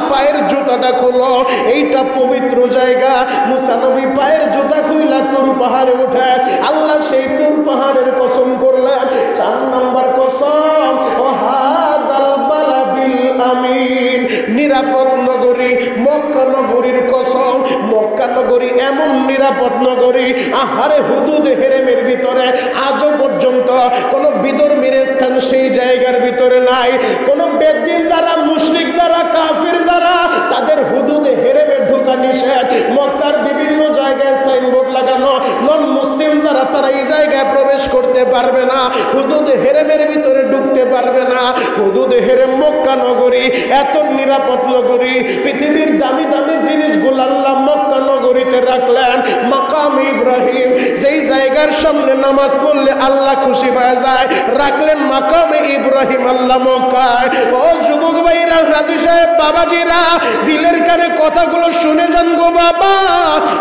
পায়ের জুতাটা খুলো, এইটা পবিত্র জায়গা। মুসা নবী পায়ের জুতা খুইলা তুর পাহাড়ে উঠে আল্লাহ সেই তুর পাহাড়ের কসম করলেন। চার নাম্বার কসম, ও হাযাল বালাদিল আমিন, নিরাপদ নগরী মক্কা নগরীর কসম। মক্কা নগরী এমন নিরাপদ নগরী, আহারে হুদুদ হেরেমের ভিতরে আজও পর্যন্ত কোন বিধর্মীর স্থান সেই জায়গার ভিতরে নাই। কোন বেদিন যারা, মুশরিক যারা, কাফির যারা, তাদের হুদুদে হেরেমে ঢোকা নিষেধ। মক্কার বিভিন্ন জায়গায় সাইনবোর্ড লাগানো, নন মুসলিম যারা তারা এই জায়গায় প্রবেশ করতে পারবে না, হুদুদে হেরেমের ভিতরে ঢুকতে পারবে না। হুদুদে হেরেম মক্কা নগরী এত নিরাপদ নগরী। পৃথিবীর দামি দামি জিনিসগুলো আল্লাহ মক্কা নগরীতে রাখলেন। মাকাম ইব্রাহিম, যেই জায়গার সামনে নামাজ পড়লে আল্লাহ খুশি হয়ে যায়, রাখলেন মাকামে ইব্রাহিম আল্লাহ মক্কায়। ও যুবক ভাইরা, হাজী সাহেব, বাবাজিরা, দিলের কানে কথাগুলো শুনে যান গো বাবা।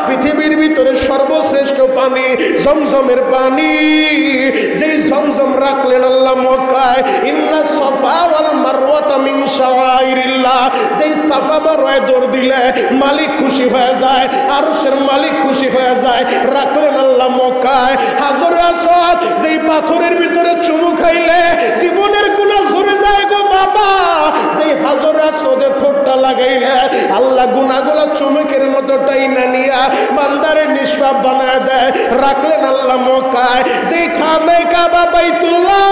পৃথিবীর ভিতরে সর্বশ্রেষ্ঠ পানি জমজমের পানি, যেই জমজম রাখলেন আল্লাহ মক্কায়। ইন্না সাফা ওয়াল মারওয়াতা মিন শাআইরিল্লাহ, যেই সাফা মারওয়ায় দৌড় দিলে মালিক খুশি হয়ে যায়, আরশের মালিক খুশি হয়ে যায়, রাখলেন আল্লাহ মক্কায়। হাজরে আসওয়াদ, যেই পাথরের ভিতরে চুমু খাইলে জীবনের গুনাহ ঝরে যায় গো বাবা, যেই হাজরে আসওয়াদের ঠোঁটটা লাগাইলে আল্লাহ গুনাহগুলো চুমুকের মতো টাইনা নিয়া বান্দারে নিষ্পাপ বানায় দেয়। রাখলেন আল্লাহ মক্কায়, যেই খানায়ে কাবা বাইতুল্লাহ,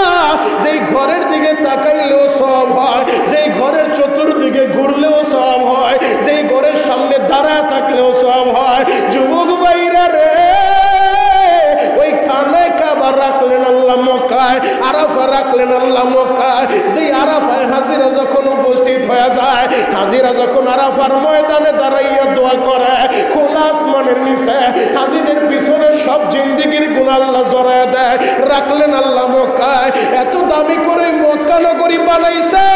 যেই ঘরের দিকে তাকাইলেও সওয়াব হয়, যেই ঘরের চতুর্দিকে ঘুরলেও সওয়াব হয়, যেই ঘরের সামনে দাঁড়ায় থাকলেও সওয়াব হয়। যুবক ভাইরা রে, ওই খানায়ে কাবা রাখলেন আল্লাহ মক্কায়, আরাফা রাখলেন আল্লাহ মক্কায়। যেই আরাফায় হাজিরা যখন উপস্থিত হয়ে যায়, হাজিরা যখন আরাফার ময়দানে দাঁড়াইয়া দোয়া করে, খোলা আসমানের নিচে হাজিদের পিছনে সব জিন্দেগির গুনাহ আল্লাহ জড়ায় দেয়। রাখলেন আল্লাহ মক্কায়। এত দামি করে মক্কা নগরী বানাইছে,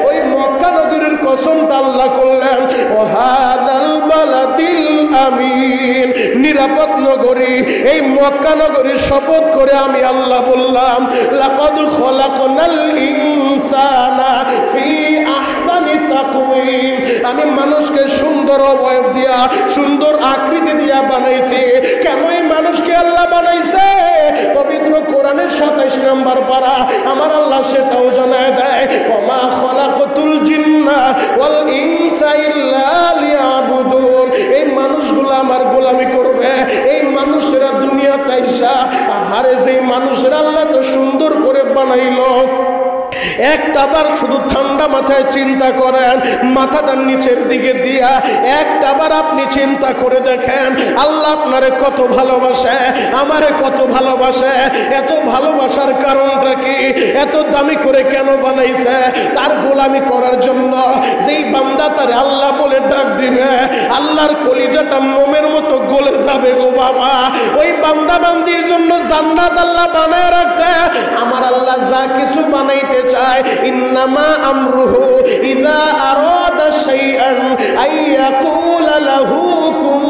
ওই মক্কা নগরীর কসমটা আল্লাহ করলেন, ও হাযাল বালাদিল আমিন, নিরাপদ নগরী। এই মক্কা নগরীর শপথ করে আমি আল্লাহ বললাম, লাকাদ খলাকনাল ইনসানা ফি আহসানি তাকওয়িম, আমি মানুষকে সুন্দর অবয়ব দিয়া, সুন্দর আকৃতি দিয়া বানাইছি। কেন এই মানুষকে আল্লাহ বানাইছে? পবিত্র কোরআনের 27 নম্বর পারা আমার আল্লাহ সেটাও জানায় দেয়, ওমা খলাকতুল জিন্না ওয়াল ইনসা ইল্লা লিয়াবুদুন, এই মানুষগুলো আমার গোলামি করবে। এই মানুষেরা দুনিয়াতে আইসা, আরে যেই মানুষেরা আল্লাহ তো সুন্দর করে বানাইলো, একটাবার শুধু ঠান্ডা মাথায় চিন্তা করেন, মাথাটা নিচের দিকে দিয়া একটাবার আপনি চিন্তা করে দেখেন, আল্লাহ আপনারে কত ভালোবাসে, আমারে কত ভালোবাসে। এত ভালোবাসার কারণটা কি? এত দামি করে কেন বানাইছে? তার গোলামি করার জন্য। যেই বান্দা তারে আল্লাহ বলে ডাক দিবে, আল্লাহর কলিজাটা মোমের মতো গলে যাবে গো বাবা। ওই বান্দা বান্দির জন্য জান্নাত আল্লাহ বানায় রাখছে। আমার আল্লাহ যা কিছু বানাইতে চায়, ইন্নামা আমরুহু ইযা আরাদা শাইআন আইয়াকুলা লাহু কুন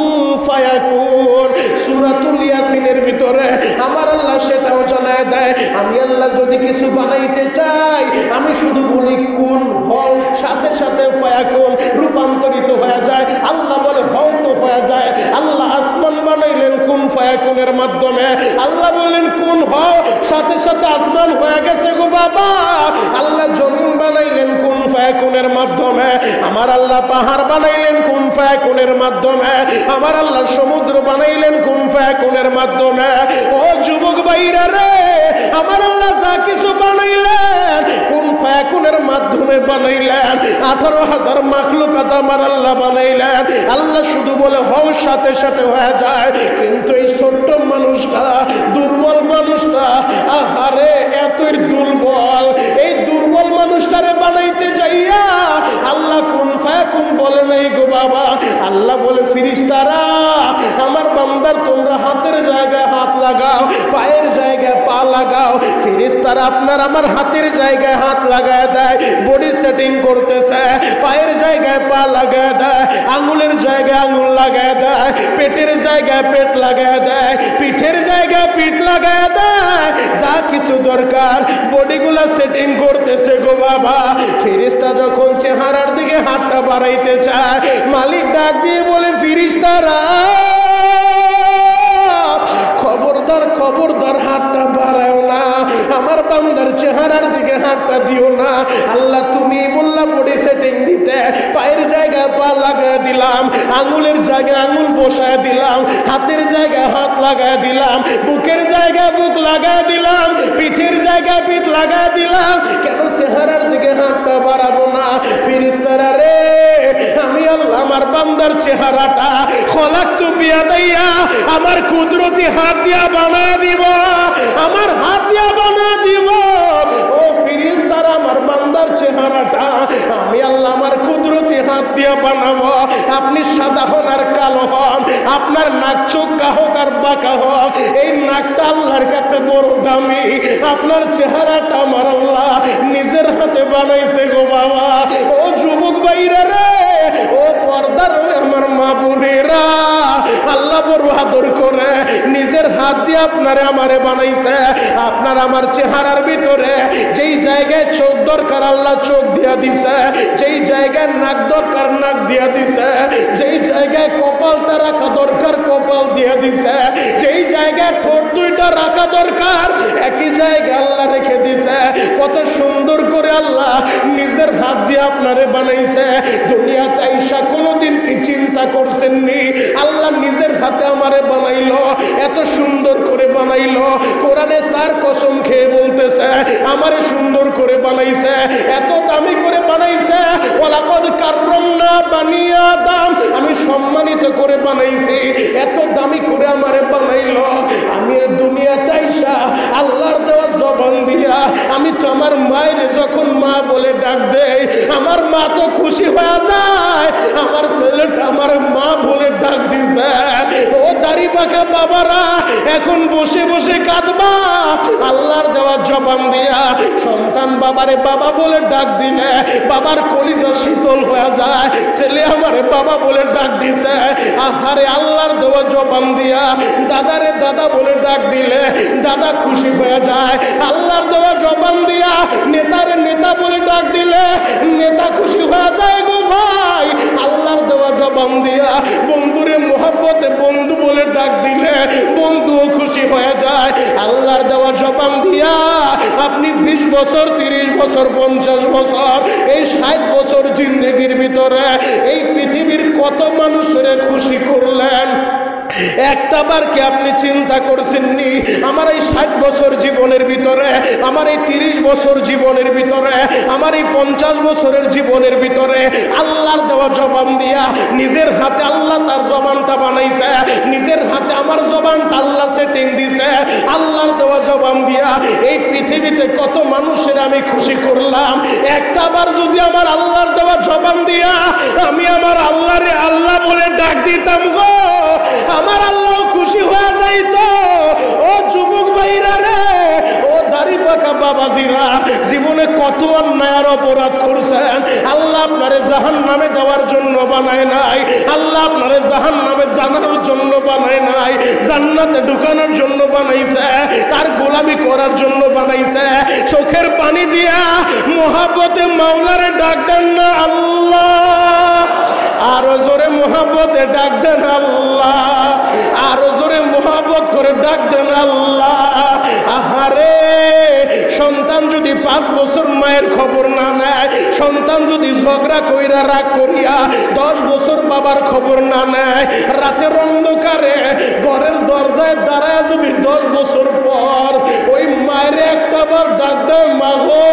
ফায়াকুন। সূরাতুল ইয়াসিনের ভিতরে আমার আল্লাহ সেটাও জানায় দেয়, আমি আল্লাহ যদি কিছু বানাইতে চাই, আমি শুধু বলি কুন হও, সাথে সাথে ফায়াকুন, রূপান্তরিত হয়ে যায়। আল্লাহ বলে হও তো হয়ে যায়। আল্লাহ আসমান বানাইলেন কুন ফায়াকুনের মাধ্যমে, আল্লাহ বললেন কুন হও, সাথে সাথে আসমান হয়ে গেছে গো বাবা। আল্লাহ জমিন বানাইলেন কুন ফায়াকুনের মাধ্যমে, আমার আল্লাহ পাহাড় বানাইলেন কুন ফায়াকুনের মাধ্যমে, আমার আল্লাহ সমুদ্র বানাইলেন কুন ফায়াকুনের মাধ্যমে। ও যুবক ভাইরা রে, আমার আল্লাহ যা কিছু বানাইলেন কুন ফায়াকুনের মাধ্যমে বানাইলেন। 18,000 মাখলুকাত আমার আল্লাহ বানাইলেন। আল্লাহ শুধু বলে হও, সাথে সাথে হয়ে যায়। কিন্তু এই ছোট্ট মানুষটা, দুর্বল মানুষটা, আহারে এতই দুর্বল, এই দুর্বল মানুষটারে বানাইতে যাইয়া আল্লাহ কুন ফায়াকুন বলে নাই গো বাবা। আল্লাহ বলে ফেরেশতারা, আমার বান্দার তোমরা হাতের জায়গায় হাত লাগাও, পায়ের জায়গায় পা লাগাও। ফেরেশতারা আপনার আমার হাতের জায়গায় হাত লাগায় দেয়, বডি সেটিং করতেছে, পায়ের জায়গায় পা লাগায় দেয়, আঙ্গুলের জায়গায় আঙ্গুল লাগায় দেয়, পেটের জায়গায় পেট লাগায় দেয়, পিঠের জায়গায় পিঠ লাগায় দেয়। যা কিছু দরকার বডিগুলা সেটিং করতেছে গো বাবা। ফেরেশতা যখন চেহারার দিকে হাতটা বাড়াইতে চায়, মালিক ডাক দিয়ে বলে, ফেরেশতারা খবরদার খবরদার, হাতটা বাড়াও না, আমার বান্দার চেহারার দিকে হাতটা দিও না। আল্লাহ তুমি বললা বডি সেটিং দিতে, পায়ের জায়গায় পা লাগায় দিলাম, আঙ্গুলের জায়গায় আঙ্গুল বসায় দিলাম, হাতের জায়গায় হাত লাগায় দিলাম, বুকের জায়গায় বুক লাগায় দিলাম, পিঠের জায়গায় পিঠ লাগায় দিলাম, কেন চেহারার দিকে হাতটা বাড়াবো না? ফেরেশতারা রে, আমি আল্লাহ আমার বান্দার চেহারাটা খলাকতু বিয়াদাইয়া, আমার কুদরতি হাত দিয়া বানায় দিব, আমার হাত দিয়া বানায় দিব। ও ফেরেশতারা, আমার বান্দার চেহারাটা আমি আল্লাহ আমার কুদরতি হাত দিয়া বানাবো। আপনি সাদা হন আর কালো হন, আপনার নাক চোখা হোক আর বাঁকা হোক, এই নাকটা আল্লাহর কাছে বড় দামি। আপনার চেহারাটা আমার আল্লাহ নিজের হাতে বানাইছে গো বাবা। ও যুবক ভাইরা রে, ও পর্দার আমার মা বোনেরা, আল্লাহ বড় আদর করে নিজের হাত দিয়ে আপনারে আমারে বানাইছে। আপনার আমার চেহারার ভিতরে যেই জায়গায় চোখ দরকার আল্লাহ চোখ দিয়া দিছে, যেই জায়গায় নাক দরকার নাক দিয়া দিছে, যেই জায়গায় কপালটা রাখা দরকার কপাল দিয়া দিছে, যেই জায়গায় জায়গায় ঠোঁট দুইটা রাখা দরকার, একই জায়গায় আল্লাহ রেখে দিছে। কত সুন্দর করে আল্লাহ নিজের হাত দিয়ে আপনারে বানাইছে। দুনিয়াতে আইসা কোনোদিন কি চিন্তা করছেননি আল্লাহ নিজের হাতে আমারে বানাইলো, এত সুন্দর করে বানাইলো। কোরআনে 4 কসম খেয়ে বলতেছে আমারে সুন্দর করে বানাইছে, এত দামি করে বানাইছে। ওয়ালাকাদ কাররামনা বানি আদম, আমি সম্মানিত করে বানাইছি, এত দামি করে আমারে বানাইলো। আমি দুনিয়াতে আইসা আল্লাহর দেওয়া জবান দিয়া আমি তো আমার মায়ের যখন মা বলে ডাক দেই, আমার মা তো খুশি হয়ে যায় আমার ছেলেটা আমার মা বলে ডাক দিছে। ও দাড়ি পাকা বাবারা এখন বসে বসে কাঁদবা, আল্লাহর দেওয়া জবান দিয়া সন্তান বাবারে বাবা বলে ডাক দিলে বাবার কলিজা শীতল হয়ে যায়। ছেলে আমারে বাবা বলে ডাক দিছে, আহারে আল্লাহর দেওয়া জবান দিয়া দাদারে দাদা বলে ডাক দিলে দাদা খুশি হয়ে যায়। আল্লাহর দেওয়া জবান দিয়া নেতারে নেতা বলে ডাক দিলে নেতা খুশি হয়ে যায় গো ভাই। আল্লাহর দেওয়া জবান দিয়া বন্ধুরে মোহাব্বতে বন্ধু বলে ডাক দিলে বন্ধুও খুশি হয়ে যায়। আল্লাহর দেওয়া জবান দিয়া আপনি 20 বছর 30 বছর 50 বছর এই 60 বছর জিন্দেগির ভিতরে এই পৃথিবীর কত মানুষের খুশি করলেন, একটা বার কি আপনি চিন্তা করছেননি? আমার এই 60 বছর জীবনের ভিতরে, আমার এই 30 বছর জীবনের ভিতরে, আমার এই 50 বছরের জীবনের ভিতরে আল্লাহর দেওয়া জবান দিয়া নিজের হাতে আল্লাহ তার জবানটা বানাইছে, নিজের হাতে আমার জবানটা আল্লাহ সেটিং দিছে। আল্লাহর দেওয়া জবান দিয়া এই পৃথিবীতে কত মানুষের আমি খুশি করলাম, একটা বার যদি আমার আল্লাহর দেওয়া জবান দিয়া আমি আমার আল্লাহরে আল্লাহ বলে ডাক দিতাম গো, আমার আল্লাহ খুশি হয়ে যাইতো। ও যুবক ভাইরা রে, ও দাড়ি পাকা বাবাজিরা, জীবনে কত অন্যায় আর অপরাধ করছেন। আল্লাহ আপনারে জাহান্নামে দেওয়ার জন্য বানায় নাই, আল্লাহ আপনারে জাহান্নামে জানানোর জন্য বানায় নাই, জান্নাতে ঢুকানোর জন্য বানাইছে, তার গোলামি করার জন্য বানাইছে। চোখের পানি দিয়া মোহাব্বতে মাওলারে ডাক দেন না আল্লাহ, আরো জোরে মোহাব্বতে ডাক দেন আল্লাহ, আরো জোরে মোহাব্বত করে ডাক দেন আল্লাহ। আহারে সন্তান যদি 5 বছর মায়ের খবর না নেয়, সন্তান যদি ঝগড়া কইরা রাগ করিয়া 10 বছর বাবার খবর না নেয়, রাতের অন্ধকারে ঘরের দরজায় দাঁড়ায় যদি 10 বছর পর ওই মায়ের একটা বার ডাক দেয়, মা গো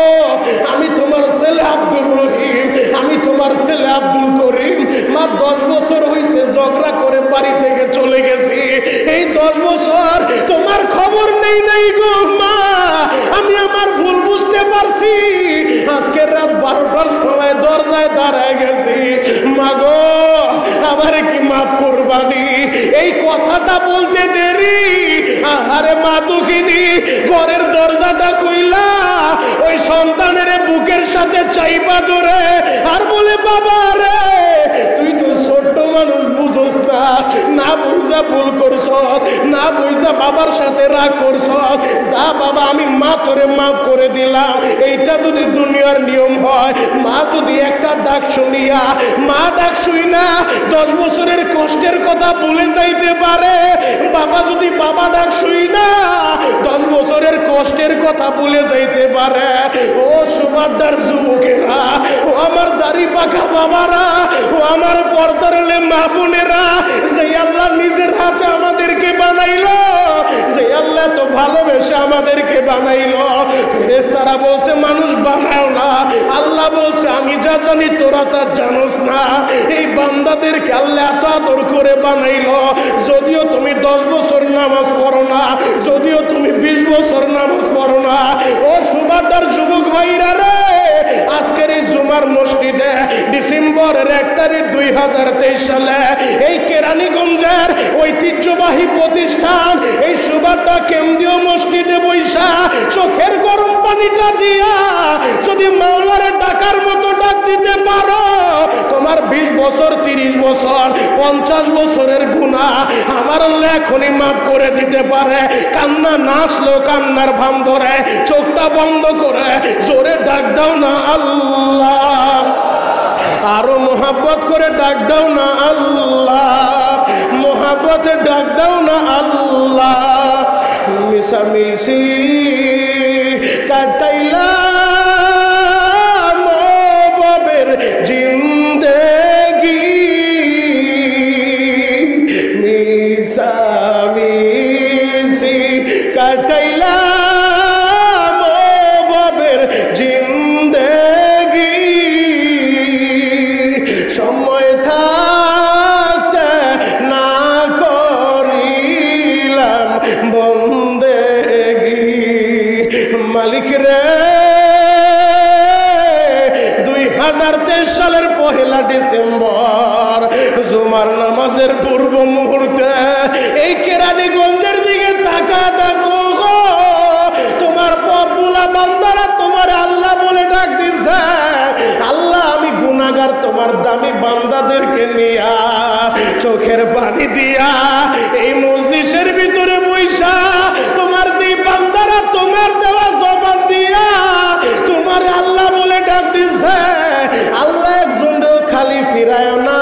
আমি তোমার ছেলে আব্দুল রহিম, আমি তোমার ছেলে আব্দুল করিম। মা 10 বছর হইছে ঝগড়া করে বাড়ি থেকে চলে গেছি, এই 10 বছর তোমার খবর নেই নাই গো মা, আমি আমার ভুল বুঝতে পারছি, আজকে রাত 12টার সময় দরজায় দাঁড়ায় গেছি, মা গো আমারে কি মাফ করবানি। এই কথাটা বলতে দেরি, আহারে মা দুঃখিনী ঘরের দরজাটা খুইলা ওই সন্তানের বুকের সাথে চাইবা ধরে আর বলে, বাবা রে তুই তো ছোট্ট মানুষ, বুঝোস না, না বুঝা ভুল করছস, না বুঝা বাবার সাথে রাগ করছস, যা বাবা আমি মা তোরে মাফ করে দিলাম। এইটা যদি দুনিয়ার নিয়ম হয়, মা যদি একটা ডাক শুনিয়া, মা ডাক শুই না 10 বছরের কষ্টের কথা ভুলে যাইতে পারে, বাবা যদি বাবা ডাক শুই না 10 বছরের কষ্টের কথা ভুলে যাইতে পারে। ও সুবাদার যুবকেরা, ও আমার দাড়ি পাকা বাবারা, ও আমার পর্দার মা বোনেরা, যে আল্লাহ নিজের হাতে আমাদেরকে বানাইলো, যে আল্লাহ তো ভালোবেসে আমাদেরকে বানাইলো, ফেরেশতারা বলছে মানুষ বানাও না, আল্লাহ বলছে আমি যা জানি তোরা তা জানোস না। এই বান্দাদেরকে আল্লাহ এত আদর করে বানাইলো, যদিও তুমি 10 বছর নামাজ পড়ো না, যদিও তুমি 20 বছর নামাজ পড়ো না। ও সুবাদার যুবক ভাইরা রে, আজকের এই জুমার মসজিদে ডিসেম্বরের 1 তারিখ 2023 সালে এই কেরানীগঞ্জের ঐতিহ্যবাহী প্রতিষ্ঠান এই সুবাদা কেন্দ্রীয় মসজিদে বৈশা চোখের গরম পানিটা দিয়া যদি মাওলারে ডাকার মতো ডাক দিতে পারো, তোমার 20 বছর 30 বছর 50 বছরের গুনাহ আমার আল্লাহ এখনই মাফ করে দিতে পারে। কান্না না আসলেও কান্নার ভান ধরে চোখটা বন্ধ করে জোরে ডাক দাও না আল্লাহ, আরো মোহাব্বত করে ডাক দাও না আল্লাহ, মোহাব্বতে ডাক দাও না আল্লাহ। মিশামিশি কাটাইলাম ববের জিন্দেগি মিশামিশি কাটাইলাম ববের জিন্দেগি সময় থাকতে না করিলাম বন্দেগি মালিক রে 2023 সালের 1 ডিসেম্বর জুমার নামাজের পূর্ব মুহূর্তে এই কেরানীগঞ্জের দিকে তাকা দেখো তোমার পথগুলা বান্দারা তোমার আল্লাহ বলে ডাক দিছে আল্লাহ আমি গুনাহগার তোমার দামি বান্দাদেরকে নিয়া চোখের পানি দিয়া এই মজলিসের ভিতরে বইসা তোমার যে বান্দারা তোমার দেওয়া জবান দিয়া তোমার আল্লাহ বলে ডাক দিছে আল্লাহ একজনও খালি ফিরায় না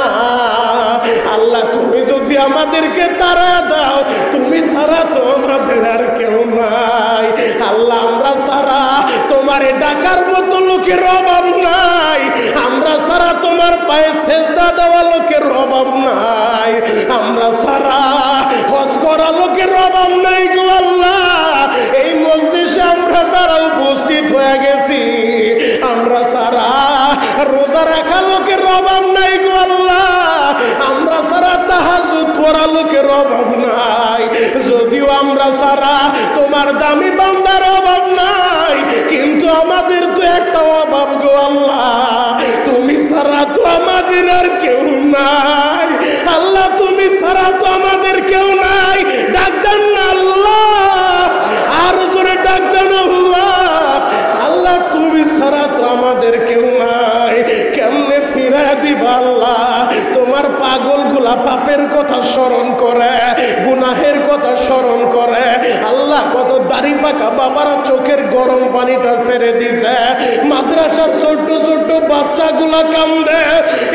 আল্লাহ তুমি যদি আমাদেরকে তারা দাও তুমি ছাড়া তো আমাদের আর কেউ নাই আল্লাহ আমরা ছাড়া তোমার ডাকার মতো লোকের অভাব নাই আমরা ছাড়া তোমার পায়ে সেজদা দেওয়া লোকের অভাব নাই আমরা ছাড়া হজ করা লোকের অভাব নাই গো আল্লাহ এই মজলিসে আমরা যারা উপস্থিত হয়ে গেছি আমরা ছাড়া রোজা রাখা লোকের অভাব নাই গো আল্লাহ আমরা ছাড়া তাহাজ্জুদ পড়া লোকের অভাব নাই যদিও আমরা ছাড়া তোমার দামি বান্দার অভাব নাই কিন্তু আমাদের তো একটা অভাব গো আল্লাহ তুমি ছাড়া তো আমাদের আর কেউ নাই আল্লাহ তুমি ছাড়া তো আমাদের কেউ নাই ডাক দেন না আল্লাহ আর জোরে ডাক দেন আল্লাহ আল্লাহ তুমি ছাড়া তো আমাদের কেউ নাই কেমনে ফিরা দিবা আল্লাহ তোমার পাগলগুলা পাপের কথা স্মরণ করে গুনাহের কথা স্মরণ করে আল্লাহ কত দাড়ি পাকা বাবারা চোখের গরম পানিটা ছেড়ে দিছে মাদ্রাসার ছোট্ট ছোট্ট বাচ্চাগুলা কান্দে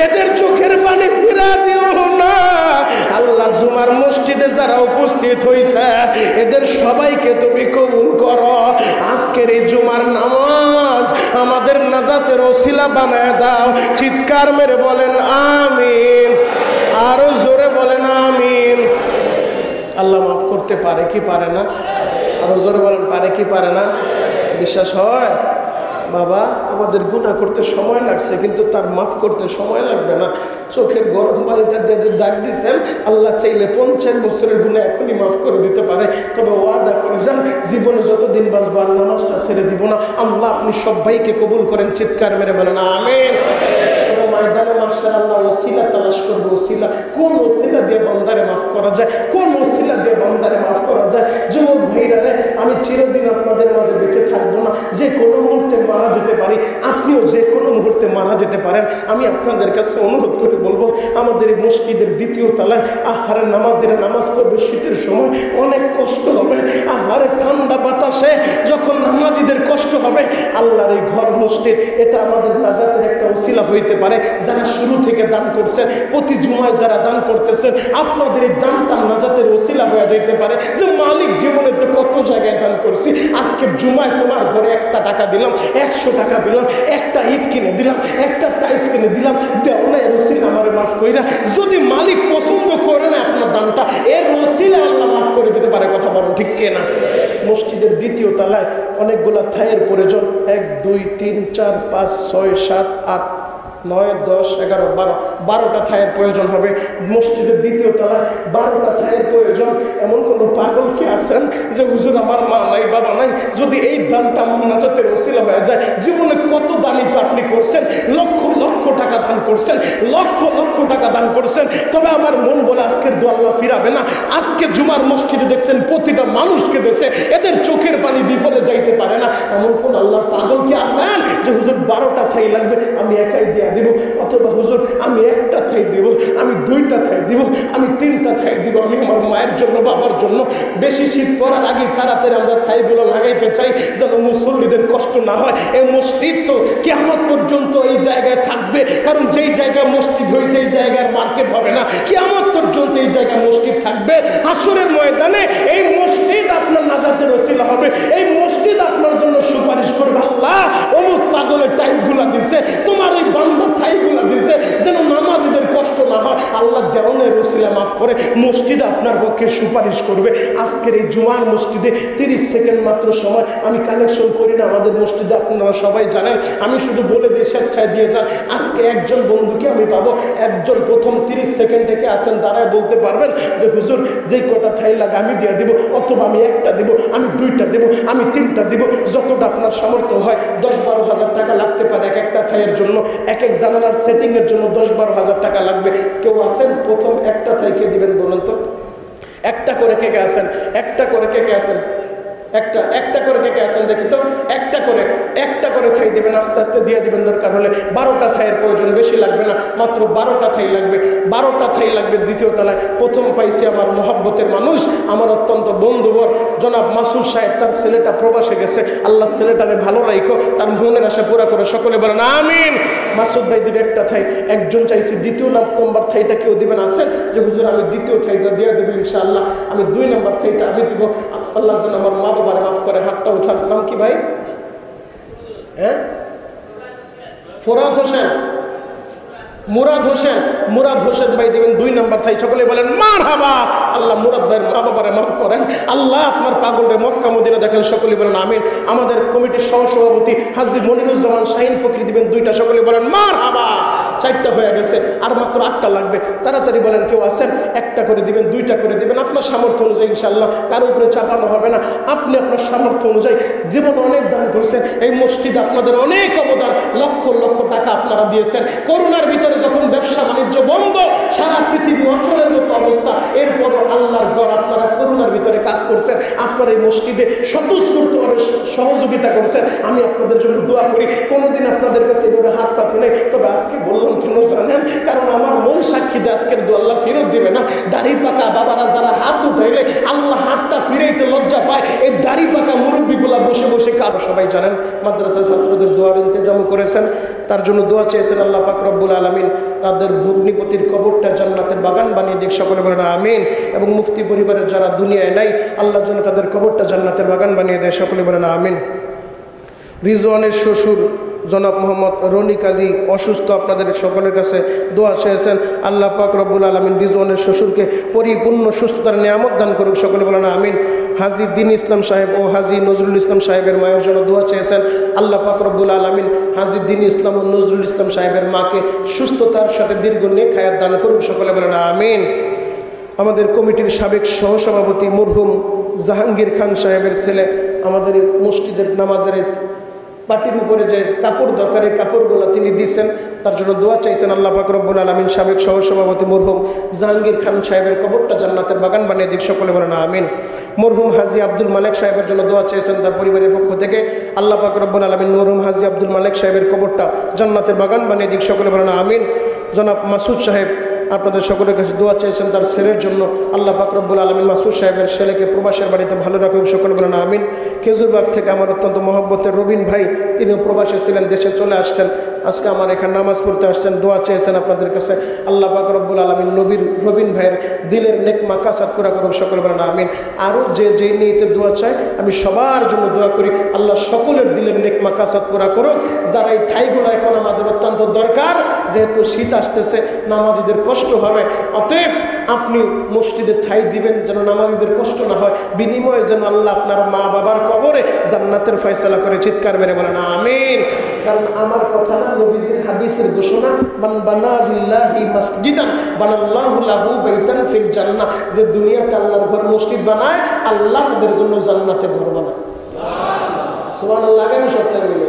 এদের চোখের পানি ফিরা দিও না আল্লাহ জুমার মসজিদে যারা উপস্থিত হইছে এদের সবাইকে তুমি কবুল করো আজকের এই জুমার নামাজ আমাদের নাজাতের ওসিলা বানায় দাও চিৎকার মেরে বলেন আমিন আরো জোরে বলেন আমিন আল্লাহ মাফ করতে পারে কি পারে না আরো জোরে বলেন পারে কি পারে না বিশ্বাস হয় বাবা আমাদের গুনাহ করতে সময় লাগছে কিন্তু তার মাফ করতে সময় লাগবে না চোখের গরম পানিটা দিয়ে যে ডাক দিচ্ছেন আল্লাহ চাইলে 50 বছরের গুনাহ এখনই মাফ করে দিতে পারে তবে ওয়াদা করে যান জীবনে যতদিন বাঁচবো আর নামাজটা ছেড়ে দিব না আল্লাহ আপনি সবাইকে কবুল করেন চিৎকার মেরে বলেন আমিন ময়দানে মাশাআল্লাহ ওসিলা তালাশ করব ওসিলা কোন ওসিলা দিয়ে বান্দারে মাফ করা যায় কোন ওসিলা দিয়ে বান্দারে মাফ করা যায় যুবক ভাইরা রে আমি চিরদিন আপনাদের মাঝে বেঁচে থাকবো না যে কোনো মুহূর্তে মারা যেতে পারি আপনিও যে কোনো মুহূর্তে মারা যেতে পারেন আমি আপনাদের কাছে অনুরোধ করে বলবো আমাদের এই মসজিদের দ্বিতীয় তলায় আহারে নামাজিরা নামাজ পড়বে শীতের সময় অনেক কষ্ট হবে আহারে ঠান্ডা বাতাসে যখন নামাজিদের কষ্ট হবে আল্লাহর এই ঘর মসজিদ এটা আমাদের নাজাতের একটা ওসিলা হইতে পারে যারা শুরু থেকে দান করছেন প্রতি জুমায় যারা দান করতেছেন আপনাদের এই দানটা নাজাতের ওসিলা হয়ে যেতে পারে যে মালিক জীবনে তো কত জায়গায় দান করছি আজকের জুমায় তোমার ঘরে 1 টাকা দিলাম 100 টাকা দিলাম একটা ইট কিনে দিলাম একটা টাইস কিনে দিলাম দেও না এর ওসিলা আমারে মাফ কইরা যদি মালিক পছন্দ করে না আপনার দানটা এর ওসিলা আল্লাহ মাফ করে দিতে পারে কথা বলেন ঠিক কিনা মসজিদের দ্বিতীয় তলায় অনেকগুলা থায়ের প্রয়োজন 1 2 3 4 5 6 7 8 9 10 11 12টা থায়ের প্রয়োজন হবে মসজিদের দ্বিতীয় তলায় 12টা থায়ের প্রয়োজন এমন কোন পাগল কি আছেন যে হুজুর আমার মা নাই বাবা নাই যদি এই দানটা আমার নাজাতের ওসিলা হয়ে যায় জীবনে কত দানই তো আপনি করছেন লক্ষ লক্ষ টাকা দান করছেন লক্ষ লক্ষ টাকা দান করছেন তবে আমার মন বলে আজকের দোয়া আল্লাহ ফিরাবে না আজকে জুমার মসজিদে দেখছেন প্রতিটা মানুষকে দেখছে এদের চোখের পানি বিপদে যাইতে পারে না এমন কোন আল্লাহ পাগল কি আছেন যে হুজুর 12টা থাই লাগবে আমি একাই দিয়া দিব অথবা হুজুর আমি 1টা থাই দিব আমি 2টা থাই দিব আমি 3টা থাই দিব আমি আমার মায়ের জন্য বাবার জন্য বেশি শীত পড়ার আগে তাড়াতাড়ি আমরা থাইগুলো লাগাইতে চাই যেন মুসল্লিদের কষ্ট না হয় এই মসজিদ তো কিয়ামত পর্যন্ত এই জায়গায় থাকবে কারণ যেই জায়গায় মসজিদ হয়েছে এই জায়গায় মার্কেট হবে না কিয়ামত পর্যন্ত এই জায়গায় মসজিদ থাকবে হাসরের ময়দানে এই মসজিদ আপনার নাজাতের ওসিলা সুপারিশ করবে। আজকের এই জুমার মসজিদে 30 সেকেন্ড মাত্র সময় আমি কালেকশন করি না আমাদের মসজিদে, আপনারা সবাই জানেন। আমি শুধু বলে দিয়ে স্বেচ্ছায় দিয়ে যান। আজকে একজন বন্ধুকে আমি পাবো, একজন প্রথম 30 সেকেন্ড থেকে আসেন দাঁড়ায় বলতে পারবেন যে হুজুর যেই কটা থাই লাগে আমি দিয়ে দেবো, অথবা আমি একটা দেবো, আমি দুইটা দেবো, আমি তিনটা দেবো, যতটা আপনার সামর্থ্য হয়। 10-12 হাজার টাকা লাগতে পারে এক একটা থাইয়ের জন্য, এক এক জানালার সেটিং এর জন্য 10-12 হাজার টাকা লাগবে। কেউ আসেন প্রথম একটা থাই কে দিবেন বলুন তো? একটা করে কে কে আসেন? একটা করে কে কে আসেন? একটা করে কে কে আসেন দেখি তো? একটা করে থাই দিবেন, আস্তে আস্তে দিয়ে দিবেন। দরকার হলে 12টা থাইয়ের প্রয়োজন, বেশি লাগবে না, মাত্র 12টা থাই লাগবে। 12টা থাই লাগবে দ্বিতীয় তলায়। প্রথম পাইছি আমার মহব্বতের মানুষ, আমার অত্যন্ত বন্ধুবর জনাব মাসুদ সাহেব, তার ছেলেটা প্রবাসে গেছে। আল্লাহ ছেলেটারে ভালো রাখো, তার মনের আশা পুরা করে সকলে বলেন আমিন। মাসুদ ভাই দিবে একটা থাই। একজন চাইছি দ্বিতীয় নম্বর থাইটা কেউ দিবেন আসেন যে হুজুর আমি দ্বিতীয় থাইটা দিয়ে দেবো ইনশাআল্লাহ, আমি 2 নম্বর থাইটা আমি দিব। আল্লাহ যেন আমার মা বাবারে মাফ করে। হাতটা উঠান। নাম কি ভাই? হ্যাঁ, ফোরাদ হোসেন, মুরাদ হোসেন ভাই দিবেন 2 নম্বর থাই। সকলে বলেন মারহাবা। আল্লাহ মুরাদ ভাইয়ের মা বাবারে মাফ করেন, আল্লাহ আপনার পাগলরে মক্কা মদিনা দেখেন। সকলে বলেন আমিন। আমাদের কমিটির সহসভাপতি হাজী মনিরুজ্জামান শাহিন ফকরি দিবেন 2টা। সকলে বলেন মারহাবা। 4টা হয়ে গেছে, আর মাত্র 8টা লাগবে। তাড়াতাড়ি বলেন কেউ আছেন? একটা করে দিবেন, 2টা করে দিবেন, আপনার সামর্থ্য অনুযায়ী ইনশাআল্লাহ। কারো উপরে চাপানো হবে না। আপনি আপনার সামর্থ্য অনুযায়ী জীবনে অনেক দান করছেন। এই মসজিদে আপনাদের অনেক অবদান, লক্ষ লক্ষ টাকা আপনারা দিয়েছেন। করোনার ভিতরে যখন ব্যবসা বাণিজ্য বন্ধ, সারা পৃথিবী অচলের মতো অবস্থা, এরপরও আল্লাহর ঘর আপনারা করোনার ভিতরে কাজ করছেন। আপনার এই মসজিদে স্বতঃস্ফূর্তভাবে সহযোগিতা করছেন। আমি আপনাদের জন্য দোয়া করি। কোনোদিন আপনাদের কাছে এভাবে হাত পাতি নেই, তবে আজকে বললাম কেন জানেন? কারণ আমার মন সাক্ষী দিয়ে আজকের দোয়া আল্লাহ ফেরত দিবে না। দাড়ি পাকা বাবারা যারা হাত উঠাইলে আল্লাহ হাতটা ফিরাইতে লজ্জা পায়, এই দাড়ি পাকা মুরব্বীগুলা বসে বসে কারো সবাই জানেন মাদ্রাসা ছাত্রদের দোয়ার ইন্তজাম করেছেন, তার জন্য দোয়া চেয়েছেন। আল্লাহ পাক রব্বুল আলামিন তাদের ভগ্নিপতির কবরটা জান্নাতের বাগান বানিয়ে দিক। সকলে বলেন আমিন। এবং মুফতি পরিবারের যারা দুনিয়ায় নাই, আল্লাহ যেন তাদের কবরটা জান্নাতের বাগান বানিয়ে দেয়। সকলে বলেন আমিন। রিজওয়ানের শ্বশুর জনাব মোহাম্মদ রনি কাজী অসুস্থ, আপনাদের সকলের কাছে দোয়া চেয়েছেন। আল্লাহ পাক রব্বুল আলামিন রিজওয়ানের শ্বশুরকে পরিপূর্ণ সুস্থতার নিয়ামত দান করুক। সকলে বলেন আমিন। হাজী দ্বীন ইসলাম সাহেব ও হাজী নজরুল ইসলাম সাহেবের মায়ের জন্য দোয়া চেয়েছেন। আল্লাহ পাক রব্বুল আলামিন হাজী দ্বীন ইসলাম ও নজরুল ইসলাম সাহেবের মাকে সুস্থতার সাথে দীর্ঘ নেক হায়াত দান করুক। সকলে বলেন আমিন। আমাদের কমিটির সাবেক সহসভাপতি মরহুম জাহাঙ্গীর খান সাহেবের ছেলে আমাদের মসজিদের নামাজের পাটির উপরে যে কাপড় দরকার, এই কাপড়গুলো তিনি দিচ্ছেন, তার জন্য দোয়া চাইছেন। আল্লাহ পাক রব্বুল আলামিন সাবেক সহসভাপতি মরহুম জাহাঙ্গীর খান সাহেবের কবরটা জান্নাতের বাগান বানিয়ে দিক। সকলে বলেন আমিন। মরহুম হাজী আব্দুল মালেক সাহেবের জন্য দোয়া চেয়েছেন তার পরিবারের পক্ষ থেকে। আল্লাহ পাক রব্বুল আলামিন মরহুম হাজী আব্দুল মালেক সাহেবের কবরটা জান্নাতের বাগান বানিয়ে দিক। সকলে বলেন আমিন। জনাব মাসুদ সাহেব আপনাদের সকলের কাছে দোয়া চেয়েছেন তার ছেলের জন্য। আল্লাহ পাক রব্বুল আলামিন মাসুদ সাহেবের ছেলেকে প্রবাসের বাড়িতে ভালো রাখুক। সকলে বলেন আমিন। খেজুরবাগ থেকে আমার অত্যন্ত মহব্বতের রবিন ভাই, তিনিও প্রবাসে ছিলেন, দেশে চলে আসছেন, আজকে আমার এখানে নামাজ পড়তে আসছেন, দোয়া চেয়েছেন আপনাদের কাছে। আল্লাহ পাক রব্বুল আলামিন রবিন ভাইয়ের দিলের নেক মাকাসাত পুরা করুক। সকলে বলেন আমিন। আরও যে নিয়তে দোয়া চায় আমি সবার জন্য দোয়া করি, আল্লাহ সকলের দিলের নেক মাকাসাত পুরা করুক। যারা এই ঠাইগুলো এখন আমাদের অত্যন্ত দরকার, যেহেতু শীত আসতেছে, নামাজীদের কষ্ট হবে, অতএব আপনি মসজিদে ঠাই দিবেন যেন নামাজীদের কষ্ট না হয়। বিনিময়ে যেন আল্লাহ আপনার মা বাবার কবরে জান্নাতের ফয়সালা করে। চিৎকার মেরে বলেন আমিন। কারণ আমার কথা না, নবীজির হাদিসের ঘোষণা, মান বানা লিল্লাহি মাসজিদান বানাল্লাহু লাহু বাইতান ফিল জান্নাহ, যে দুনিয়াতে আল্লাহর ঘর মসজিদ বানায়, আল্লাহ তাদের জন্য জান্নাতে ঘর বানায়। সুবহানাল্লাহ। আগামী সপ্তাহে মিলে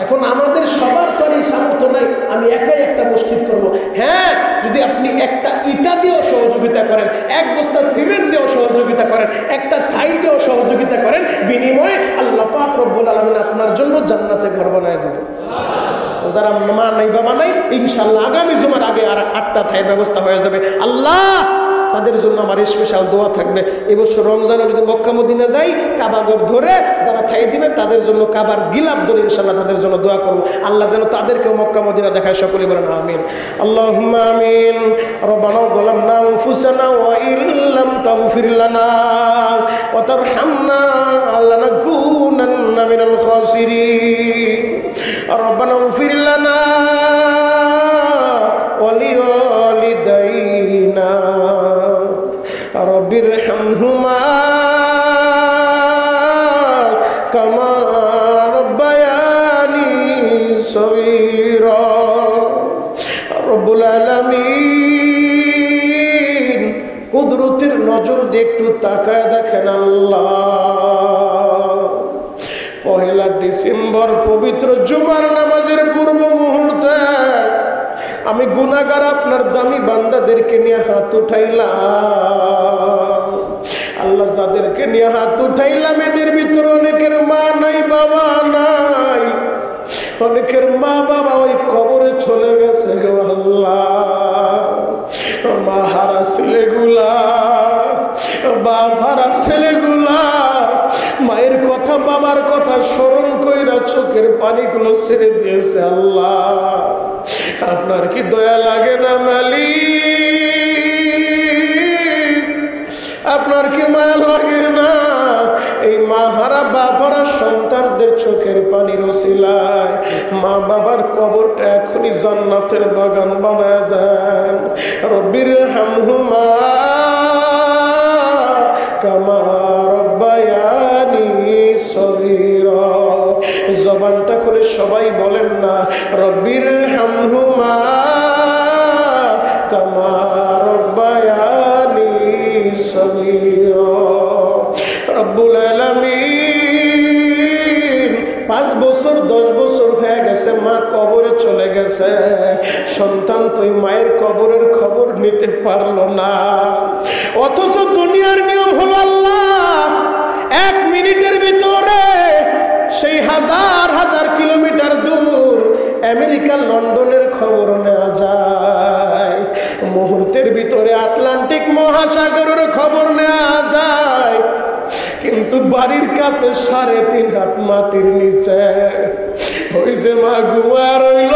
এখন আমাদের সবার তো এই সামর্থ্য নাই আমি একাই একটা মসজিদ করব। হ্যাঁ, যদি আপনি একটা ইটা দিয়েও সহযোগিতা করেন, এক বস্তা সিমেন্ট দিয়েও সহযোগিতা করেন, একটা থাই দিয়েও সহযোগিতা করেন, বিনিময়ে আল্লাহ পাক রব্বুল আলামিন আপনার জন্য জান্নাতে ঘর বানায় দেবে। যারা মা নাই বাবা নাই, ইনশাআল্লাহ আগামী জুমার আগে আর 8টা থাই ব্যবস্থা হয়ে যাবে। আল্লাহ তাদের জন্য আমার স্পেশাল দোয়া থাকবে। এবছর রমজানে যদি মক্কা মদিনা যাই, কাবাগর ধরে যারা থাই দিবে তাদের জন্য কাবার গিলাপ ধরে ইনশাআল্লাহ তাদের জন্য দোয়া করব। আল্লাহ যেন তাদেরকেও মক্কা মদিনা দেখায়। সকলে বলেন আমিন। আল্লাহুম্মা আমিন। রব্বানা যালামনা আনফুসানা ওয়া ইল্লাম তাগফির লানা ওয়া তারহামনা লানাকুনান্না মিনাল খাসিরিন। রব্বানা ইগফির লানা ওয়া লিওয়ালিদাইনা। رب রব্বির হামহুমা কামা রব্বায়ানি সগীরা। রব্বুল আলামিন কুদরতের নজর দিয়ে একটু তাকায় দেখেন আল্লাহ, পহেলা ডিসেম্বর পবিত্র জুমার নামাজের পূর্ব মুহূর্তে আমি গুনাহগার আপনার দামি বান্দাদেরকে নিয়ে হাত উঠাইলাম। আল্লাহ যাদেরকে নিয়ে হাত উঠাইলাম এদের ভিতরে অনেকের মা নাই, বাবা নাই, অনেকের মা বাবা ওই কবরে চলে গেছে গো আল্লাহ। মা হারা ছেলেগুলা, বাপ হারা ছেলেগুলা মায়ের কথা বাবার কথা স্মরণ কইরা চোখের পানিগুলো ছেড়ে দিয়েছে আল্লাহ। আপনার কি দয়া লাগে না মালিক? আপনার কি মায়া লাগে না? এই মা হারা বাপ হারা সন্তানদের চোখের পানির ওসিলায় মা বাবার কবরটা এখনই জান্নাতের বাগান বানায় দেন। রব্বির হামহুমা কামা রব্বায়ানি সগীরা। জবানটা খুলে সবাই বলেন না, রব্বির হামহুমা কামা রব্বায়ানি সগীরা। রব্বুল আলামিন 5 বছর 10 বছর হয়ে গেছে, মা কবরে চলে গেছে, সন্তান তো মায়ের কবরের খবর নিতে পারলো না। অথচ দুনিয়ার নিয়ম হলো আল্লাহ 1 মিনিটের ভিতরে সেই হাজার হাজার কিলোমিটার দূর আমেরিকা লন্ডনের খবর নেওয়া যায়, মুহূর্তের ভিতরে আটলান্টিক মহাসাগরের খবর নেওয়া যায়। কিন্তু বাড়ির কাছে 3.5 হাত মাটির নিচে ওই যে মা ঘুমা রইল,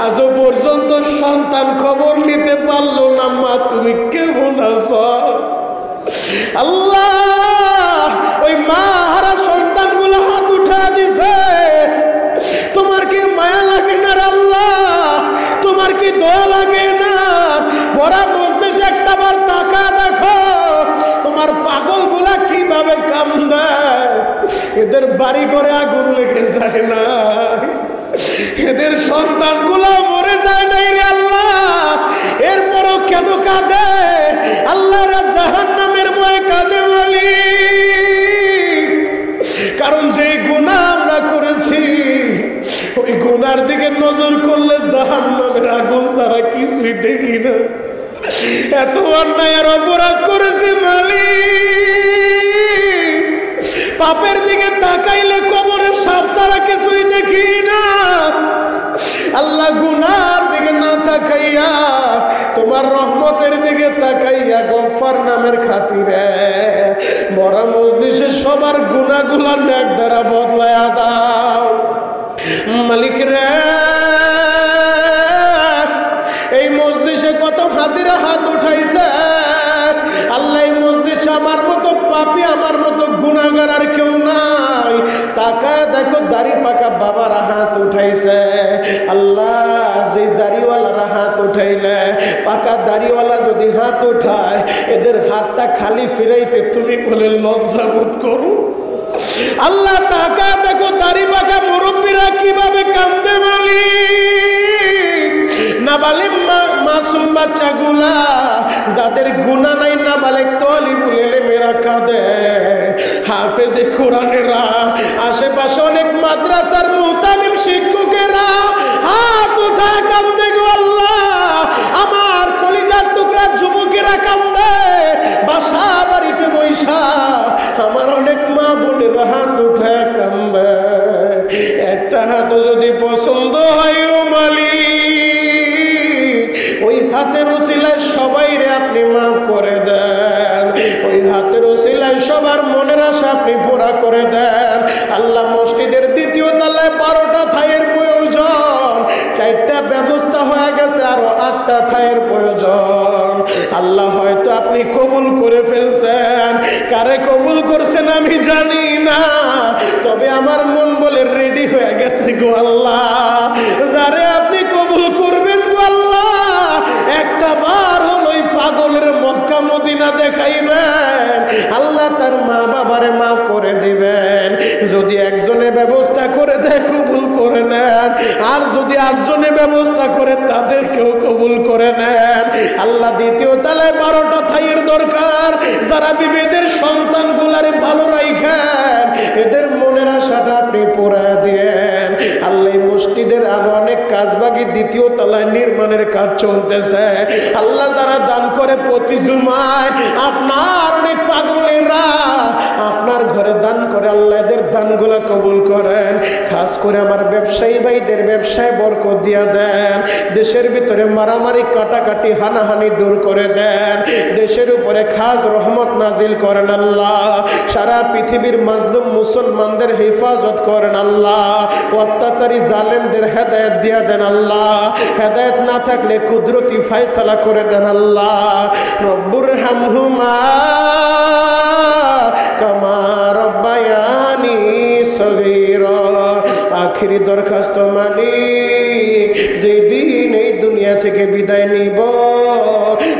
আজও পর্যন্ত সন্তান খবর নিতে পারলো না। মা তুমি কেমন আছো? আল্লাহ ওই মা হারা সন্তানগুলো হাত উঠা দিছে, তোমার কি মায়া লাগে না রে আল্লাহ? তোমার কি দয়া লাগে না? বড়া বলতেছে একটা বার তাকা দেখো তোমার পাগল গুলা কিভাবে কান্দে। এদের বাড়ি ঘরে আগুন লেগে যায় না, এদের সন্তান গুলা মরে যায় নাই রে আল্লাহ, এরপরও কেন কাঁদে? আল্লাহরা জাহান্নামের ভয়ে কাঁদে মালিক। কারণ যে গুনাহ আমরা করেছি ওই গুনার দিকে নজর করলে জাহান্নামের আগুন ছাড়া কিছুই দেখি না। এত অন্যায়ের অপরাধ করেছি মালিক, পাপের দিকে তাকাইলে কবরের সাপ ছাড়া কিছুই দেখি না। আল্লাহ গুনার দিকে না তাকাইয়া তোমার রহমতের দিকে তাকাইয়া গফফার নামের খাতিরে মরা মজলিসে সবার গুনাহগুলা নেক দ্বারা বদলায়া দাও মালিক রে। এই মজলিসে কত হাজিরা হাত উঠাইছে আল্লাহ, এই মজলিসে আমার মতো পাপী আমার মতো গুনাহগার আর কেউ নাই। তাকায় দেখো দাড়ি পাকা বাবারা হাত উঠাইছে আল্লাহ, যে দাড়িওয়ালারা হাত উঠাইলে পাকা দাড়িওয়ালা যদি হাত উঠায় এদের হাতটা খালি ফিরাইতে তুমি বলে লজ্জা বোধ করো আল্লাহ। তাকায় দেখো দাড়ি পাকা মুরব্বীরা কিভাবে কান্দে মালিক। নাবালিগ মাসুম বাচ্চাগুলা যাদের গুনাহ নাই নাবালিগ তালিবুল ইলমেরা কাঁদে, হাফেজে কোরআনেরা, আশেপাশে অনেক মাদ্রাসার মুহতামিম শিক্ষকেরা হাত উঠায় কান্দে গো আল্লাহ। আমার কলিজার টুকরা যুবকেরা কান্দে বাসা বাড়িতে বৈশা, আমার অনেক মা বোনেরা হাত উঠায় কান্দে। একটা হাত যদি পছন্দ হয় ও মালিক, ওই হাতের উসিলায় সবাইরে আপনি মাফ করে দেন, ওই হাতের উসিলায় সবার মনের আশা আপনি পুরা করে দেন আল্লাহ। মসজিদের 2য় তলায় 12টা থাইয়ের প্রয়োজন, 4টা ব্যবস্থা হয়ে গেছে, আরো 8টা থাইয়ের প্রয়োজন আল্লাহ। হয়তো আপনি কবুল করে ফেলছেন, কারে কবুল করছেন আমি জানি না, তবে আমার মন বলে রেডি হয়ে গেছে গো আল্লাহ। যারে আপনি কবুল করবেন গো আল্লাহ, একটা একটা বার হলো ওই পাগলের মক্কা মদিনা দেখাইবেন, আল্লাহ তার মা বাবারে মাফ করে দিবেন। যদি একজনে ব্যবস্থা করে দেয় কবুল করে নেন, আর যদি 8 জনে ব্যবস্থা করে তাদেরকেও কবুল করে নেন। আল্লাহ দ্বিতীয় তলায় 12টা থাইয়ের দরকার, যারা দিবে এদের সন্তানগুলারে ভালো রাখেন, এদের মনের আশাটা আপনি পুরা দেন। আল্লাহ মসজিদের আরো অনেক কাজ বাকি, দ্বিতীয় তলায় নির্মাণের কাজ চলতেছে। আল্লাহ যারা দান করে প্রতি জুমায়, আপনার অনেক পাগলেরা আপনার ঘরে দান করে, আল্লাহ এদের দানগুলা কবুল করেন। খাস করে আমার ব্যবসায়ী ভাইদের ব্যবসায় বরকত দিয়া দেন। দেশের ভিতরে মারামারি কাটাকাটি হানাহানি দূর করে দেন। দেশের উপরে খাস রহমত নাজিল করেন আল্লাহ। সারা পৃথিবীর মাজলুম মুসলমানদের হেফাজত করেন আল্লাহ। অত্যাচারী জালেমদের হেদায়েত দিয়া দেন আল্লাহ। হেদায়েত না থাকলে কুদরতি ফায়সালা করে দেন আল্লাহ। রব্বুর হামহুমা কামা রব্বায়ানি সগীরা। আখিরি দরখাস্ত মালিক, যেই দিন এই দুনিয়া থেকে বিদায় নিব,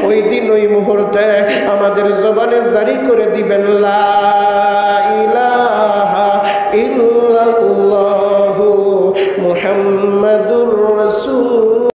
ওই দিন ওই মুহূর্তে আমাদের জবানে জারি করে দিবেন লা ইলাহা